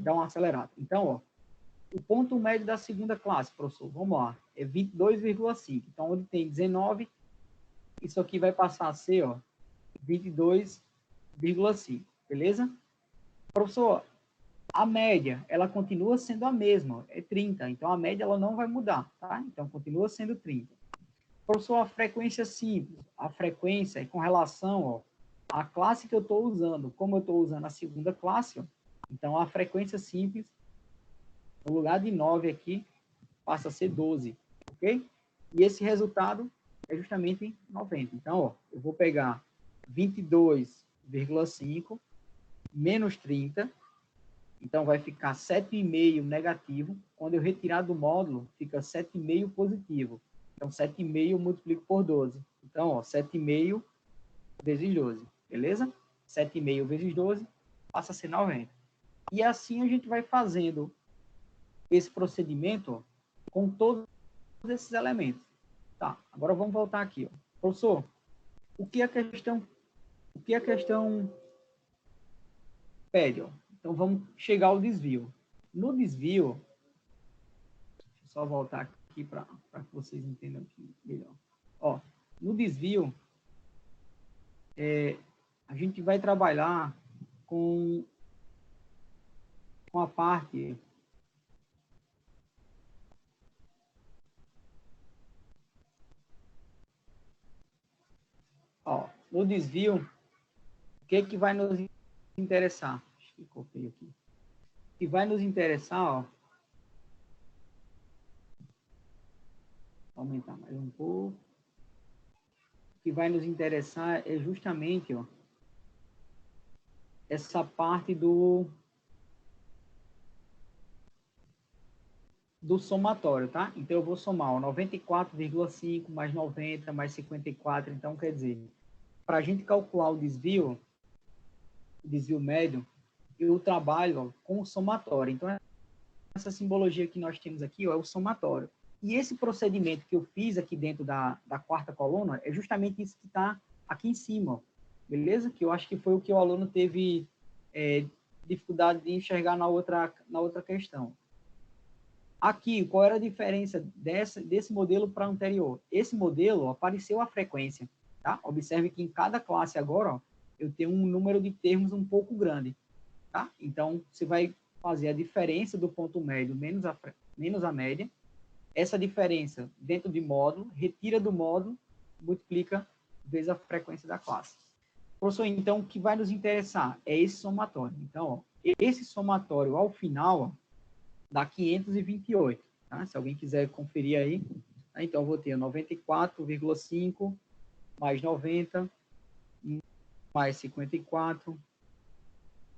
dá uma acelerada. Então, ó, o ponto médio da segunda classe, professor, vamos lá, é 22,5. Então, onde tem 19, isso aqui vai passar a ser, ó, 22,5, beleza? Professor, a média, ela continua sendo a mesma, é 30. Então, a média, ela não vai mudar, tá? Então, continua sendo 30. Professor, a frequência simples, a frequência é com relação, ó, à classe que eu estou usando. Como eu estou usando a segunda classe, ó, então, a frequência simples, no lugar de 9 aqui, passa a ser 12, ok? E esse resultado é justamente 90. Então, ó, eu vou pegar 22,5 menos 30, então vai ficar 7,5 negativo. Quando eu retirar do módulo, fica 7,5 positivo. Então, 7,5 eu multiplico por 12. Então, ó, 7,5 vezes 12, beleza? 7,5 vezes 12 passa a ser 90. E assim a gente vai fazendo esse procedimento, ó, com todos esses elementos. Tá, agora vamos voltar aqui. Ó. Professor, o que a questão pede? Ó? Então, vamos chegar ao desvio. No desvio, deixa eu só voltar aqui para que vocês entendam aqui melhor. Ó, no desvio, a gente vai trabalhar com a parte... Ó, no desvio, o que vai nos interessar? Acho que copiei aqui. O que vai nos interessar, ó, vou aumentar mais um pouco. O que vai nos interessar é justamente, ó, essa parte do somatório, tá? Então, eu vou somar, ó, 94,5 mais 90 mais 54. Então, quer dizer, para a gente calcular o desvio médio, eu trabalho ó, com o somatório. Então, essa simbologia que nós temos aqui ó, é o somatório. E esse procedimento que eu fiz aqui dentro da quarta coluna é justamente isso que está aqui em cima, ó, beleza? Que eu acho que foi o que o aluno teve dificuldade de enxergar na outra questão. Aqui, qual era a diferença desse modelo para o anterior? Esse modelo, ó, apareceu a frequência, tá? Observe que em cada classe agora, ó, eu tenho um número de termos um pouco grande, tá? Então, você vai fazer a diferença do ponto médio menos a média. Essa diferença dentro de módulo, retira do módulo, multiplica vezes a frequência da classe. Professor, então, o que vai nos interessar é esse somatório. Então, ó, esse somatório, ao final, ó, dá 528. Tá? Se alguém quiser conferir aí, tá? Então, eu vou ter 94,5 mais 90, mais 54,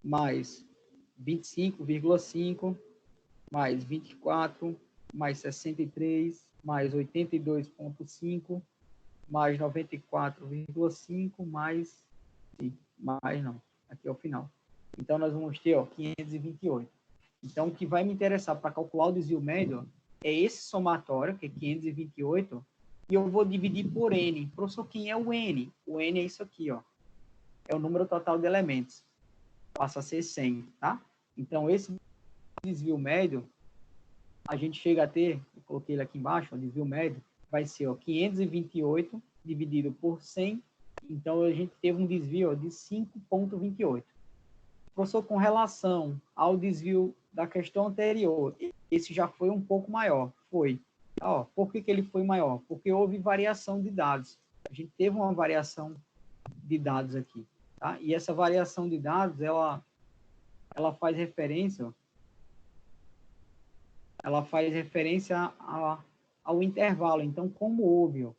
mais 25,5, mais 24, mais 63, mais 82,5, mais 94,5, mais não, aqui é o final. Então, nós vamos ter, ó, 528. Então, o que vai me interessar para calcular o desvio médio é esse somatório, que é 528, e eu vou dividir por N. Professor, quem é o N? O N é isso aqui, ó. É o número total de elementos. Passa a ser 100, tá? Então, esse desvio médio, a gente chega a ter, eu coloquei ele aqui embaixo, o desvio médio, vai ser ó, 528 dividido por 100, então a gente teve um desvio ó, de 5,28. Professor, com relação ao desvio da questão anterior, esse já foi um pouco maior, foi. Ó, por que ele foi maior? Porque houve variação de dados. A gente teve uma variação de dados aqui, tá? E essa variação de dados, ela faz referência... Ó, ela faz referência ao intervalo. Então, como houve ó,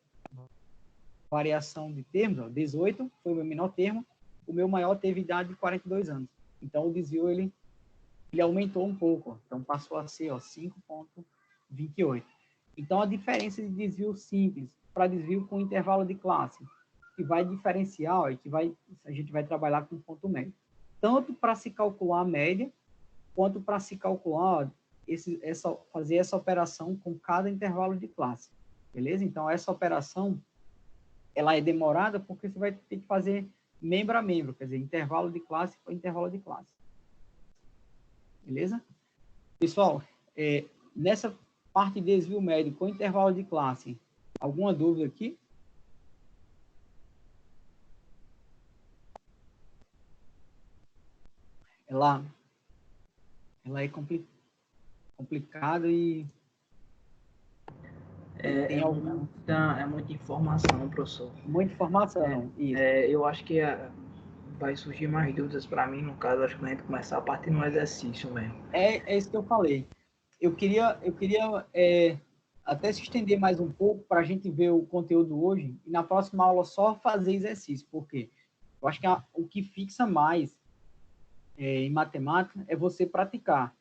variação de termos, ó, 18 foi o meu menor termo, o meu maior teve idade de 42 anos. Então, o desvio, ele aumentou um pouco. Ó. Então, passou a ser 5,28. Então, a diferença de desvio simples para desvio com intervalo de classe, que vai diferenciar, ó, e que a gente vai trabalhar com ponto médio. Tanto para se calcular a média, quanto para se calcular... Ó, fazer essa operação com cada intervalo de classe, beleza? Então, essa operação, ela é demorada porque você vai ter que fazer membro a membro, quer dizer, intervalo de classe por intervalo de classe. Beleza? Pessoal, nessa parte de desvio médio com intervalo de classe, alguma dúvida aqui? Ela é complicado e tem é muita informação, professor. muita informação. Isso. Eu acho que vai surgir mais dúvidas para mim, no caso, acho que a gente começar a partir no exercício mesmo. É isso que eu falei. Eu queria até se estender mais um pouco para a gente ver o conteúdo hoje e na próxima aula só fazer exercício, porque eu acho que o que fixa mais em matemática é você praticar.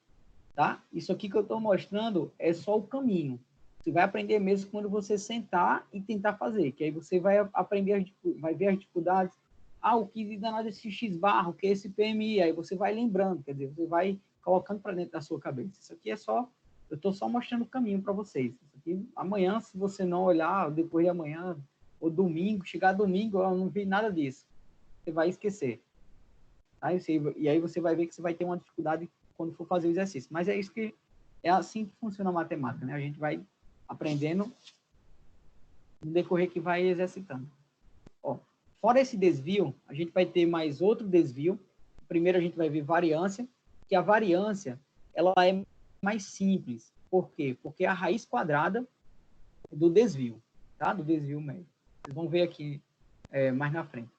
Tá? Isso aqui que eu estou mostrando é só o caminho. Você vai aprender mesmo quando você sentar e tentar fazer, que aí você vai aprender, vai ver as dificuldades. O que de danado é esse X-barra, o que é esse PMI? Aí você vai lembrando, quer dizer, você vai colocando para dentro da sua cabeça. Isso aqui é só, eu estou só mostrando o caminho para vocês. Isso aqui, amanhã, se você não olhar, depois de amanhã, ou domingo, chegar domingo, eu não vi nada disso. Você vai esquecer. Tá? E aí você vai ver que você vai ter uma dificuldade quando for fazer o exercício. Mas é isso que é assim que funciona a matemática, né? A gente vai aprendendo no decorrer que vai exercitando. Ó, fora esse desvio, a gente vai ter mais outro desvio. Primeiro a gente vai ver variância, que a variância ela é mais simples. Por quê? Porque é a raiz quadrada do desvio, tá? Do desvio médio. Vocês vão ver aqui mais na frente.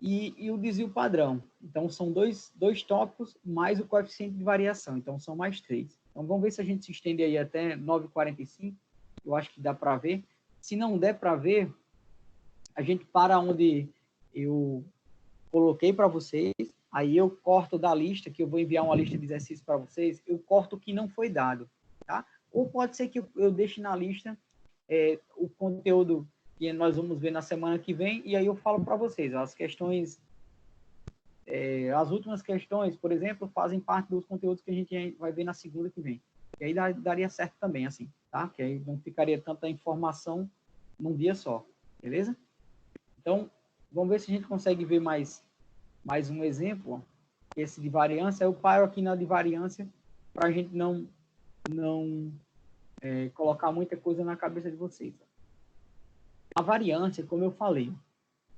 E o desvio padrão. Então, são dois tópicos mais o coeficiente de variação. Então, são mais 3. Então, vamos ver se a gente se estende aí até 9,45. Eu acho que dá para ver. Se não der para ver, a gente para onde eu coloquei para vocês. Aí eu corto da lista, que eu vou enviar uma lista de exercícios para vocês. Eu corto o que não foi dado. Tá? Ou pode ser que eu deixe na lista o conteúdo que nós vamos ver na semana que vem, e aí eu falo para vocês, as questões As últimas questões, por exemplo, fazem parte dos conteúdos que a gente vai ver na segunda que vem. E aí daria certo também, assim, tá? Que aí não ficaria tanta informação num dia só, beleza? Então, vamos ver se a gente consegue ver mais um exemplo, ó. Esse de variância. Eu paro aqui na de variância para a gente não colocar muita coisa na cabeça de vocês. A variância, como eu falei,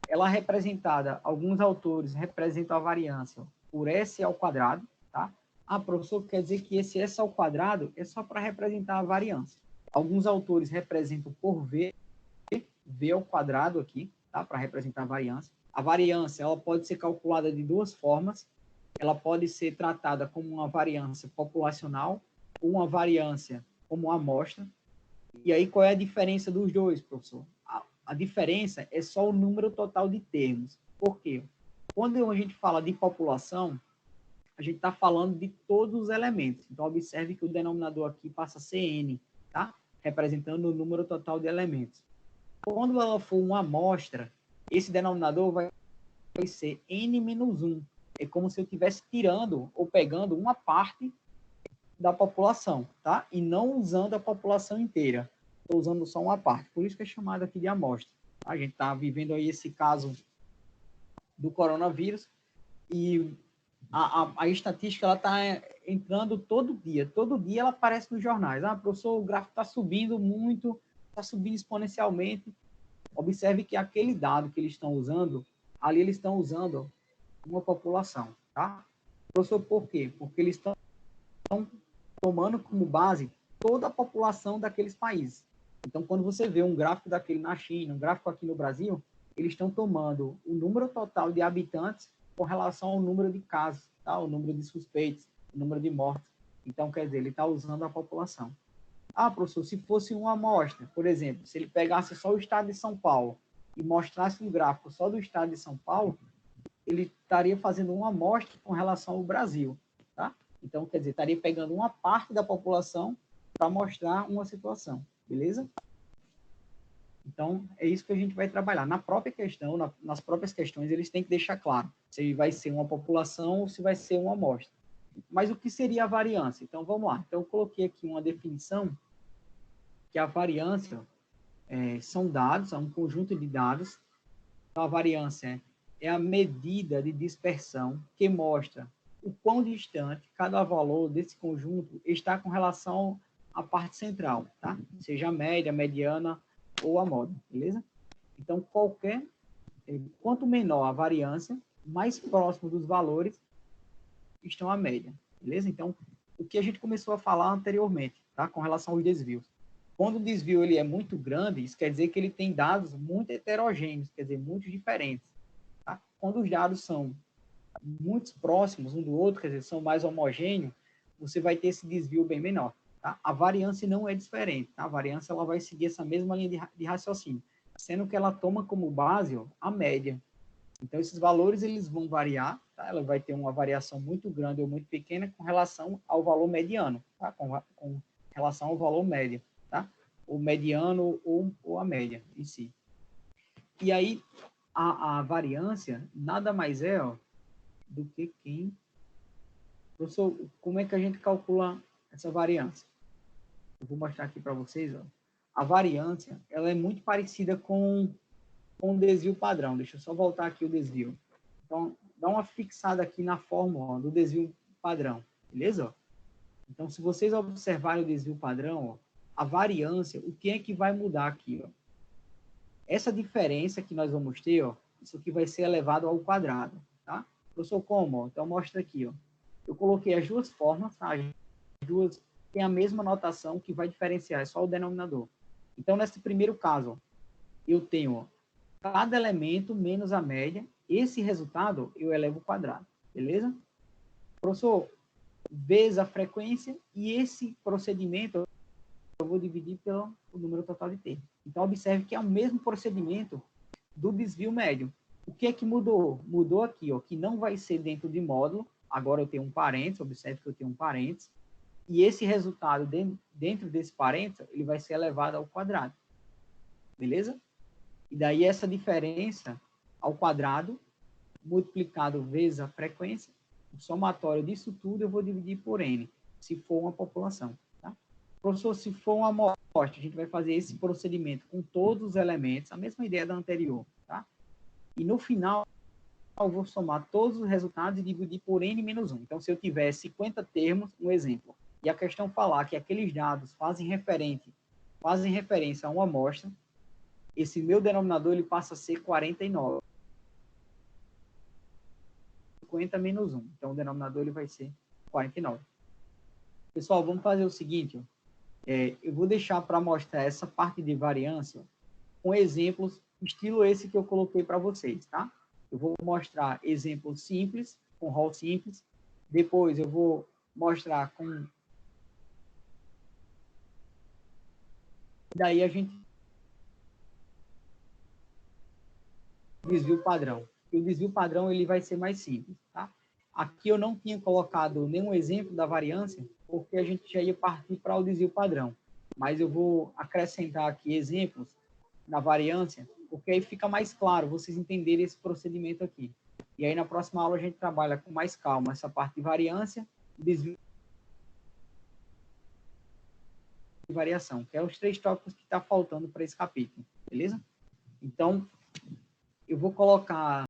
ela é representada, alguns autores representam a variância por S ao quadrado, tá? Ah, professor, quer dizer que esse S ao quadrado é só para representar a variância. Alguns autores representam por V ao quadrado aqui, tá? Para representar a variância. A variância, ela pode ser calculada de duas formas. Ela pode ser tratada como uma variância populacional ou uma variância como uma amostra. E aí, qual é a diferença dos dois, professor? A diferença é só o número total de termos. Por quê? Quando a gente fala de população, a gente está falando de todos os elementos. Então, observe que o denominador aqui passa a ser N, tá? Representando o número total de elementos. Quando ela for uma amostra, esse denominador vai ser N-1. É como se eu estivesse tirando ou pegando uma parte da população, tá? E não usando a população inteira. Estou usando só uma parte. Por isso que é chamado aqui de amostra. A gente está vivendo aí esse caso do coronavírus e a estatística ela está entrando todo dia. Todo dia ela aparece nos jornais. Ah, professor, o gráfico está subindo muito, está subindo exponencialmente. Observe que aquele dado que eles estão usando, ali eles estão usando uma população, tá? Professor, por quê? Porque eles estão tomando como base toda a população daqueles países. Então, quando você vê um gráfico daquele na China, um gráfico aqui no Brasil, eles estão tomando o número total de habitantes com relação ao número de casos, tá? O número de suspeitos, o número de mortes. Então, quer dizer, ele está usando a população. Ah, professor, se fosse uma amostra, por exemplo, se ele pegasse só o estado de São Paulo e mostrasse um gráfico só do estado de São Paulo, ele estaria fazendo uma amostra com relação ao Brasil, tá? Então, quer dizer, estaria pegando uma parte da população para mostrar uma situação, beleza? Então, é isso que a gente vai trabalhar. Na própria questão, nas próprias questões, eles têm que deixar claro se vai ser uma população ou se vai ser uma amostra. Mas o que seria a variância? Então, vamos lá. Então, eu coloquei aqui uma definição que a variância são dados, é um conjunto de dados. Então, a variância é a medida de dispersão que mostra o quão distante cada valor desse conjunto está com relação à parte central, tá? Seja a média, a mediana ou a moda, beleza? Então, quanto menor a variância, mais próximo dos valores estão a média, beleza? Então, o que a gente começou a falar anteriormente, tá? Com relação aos desvios. Quando o desvio ele é muito grande, isso quer dizer que ele tem dados muito heterogêneos, quer dizer, muito diferentes. Tá? Quando os dados são muito próximos um do outro, quer dizer, são mais homogêneos, você vai ter esse desvio bem menor. Tá? A variância não é diferente. Tá? A variância ela vai seguir essa mesma linha de raciocínio, sendo que ela toma como base a média. Então, esses valores eles vão variar, tá? Ela vai ter uma variação muito grande ou muito pequena com relação ao valor mediano, tá? Com relação ao valor médio, tá? O mediano ou a média em si. E aí, a variância nada mais é do que quem... Professor, como é que a gente calcula essa variância? Eu vou mostrar aqui para vocês. A variância ela é muito parecida com o desvio padrão. Deixa eu só voltar aqui o desvio. Então, dá uma fixada aqui na fórmula do desvio padrão, beleza? Então, se vocês observarem o desvio padrão, a variância, o que é que vai mudar aqui? Essa diferença que nós vamos ter, isso aqui vai ser elevado ao quadrado, tá? Professor, como? Então, mostra aqui, Eu coloquei as duas formas, tá? As duas têm a mesma notação que vai diferenciar, é só o denominador. Então, nesse primeiro caso, eu tenho cada elemento menos a média. Esse resultado eu elevo ao quadrado, beleza? Professor, vezes a frequência e esse procedimento eu vou dividir pelo número total de termos. Então, observe que é o mesmo procedimento do desvio médio. O que é que mudou? Mudou aqui, que não vai ser dentro de módulo. Agora eu tenho um parênteses, observe que eu tenho um parênteses. E esse resultado dentro desse parênteses, ele vai ser elevado ao quadrado. Beleza? E daí essa diferença ao quadrado multiplicado vezes a frequência, o somatório disso tudo eu vou dividir por N, se for uma população. Tá? Professor, se for uma amostra, a gente vai fazer esse procedimento com todos os elementos, a mesma ideia da anterior. Tá? E no final, eu vou somar todos os resultados e dividir por N menos 1. Então, se eu tiver 50 termos, um exemplo, e a questão falar que aqueles dados fazem referência a uma amostra, esse meu denominador ele passa a ser 49. 50 menos 1. Então, o denominador ele vai ser 49. Pessoal, vamos fazer o seguinte. Ó. Eu vou deixar para mostrar essa parte de variância com exemplos, estilo esse que eu coloquei para vocês, tá? Eu vou mostrar exemplos simples, com rol simples. Depois, eu vou mostrar com... Daí, a gente... desvio padrão. E o desvio padrão ele vai ser mais simples, tá? Aqui eu não tinha colocado nenhum exemplo da variância, porque a gente já ia partir para o desvio padrão. Mas eu vou acrescentar aqui exemplos na variância, porque aí fica mais claro vocês entenderem esse procedimento aqui. E aí na próxima aula a gente trabalha com mais calma essa parte de variância, desvio e variação, que é os 3 tópicos que está faltando para esse capítulo, beleza? Então, eu vou colocar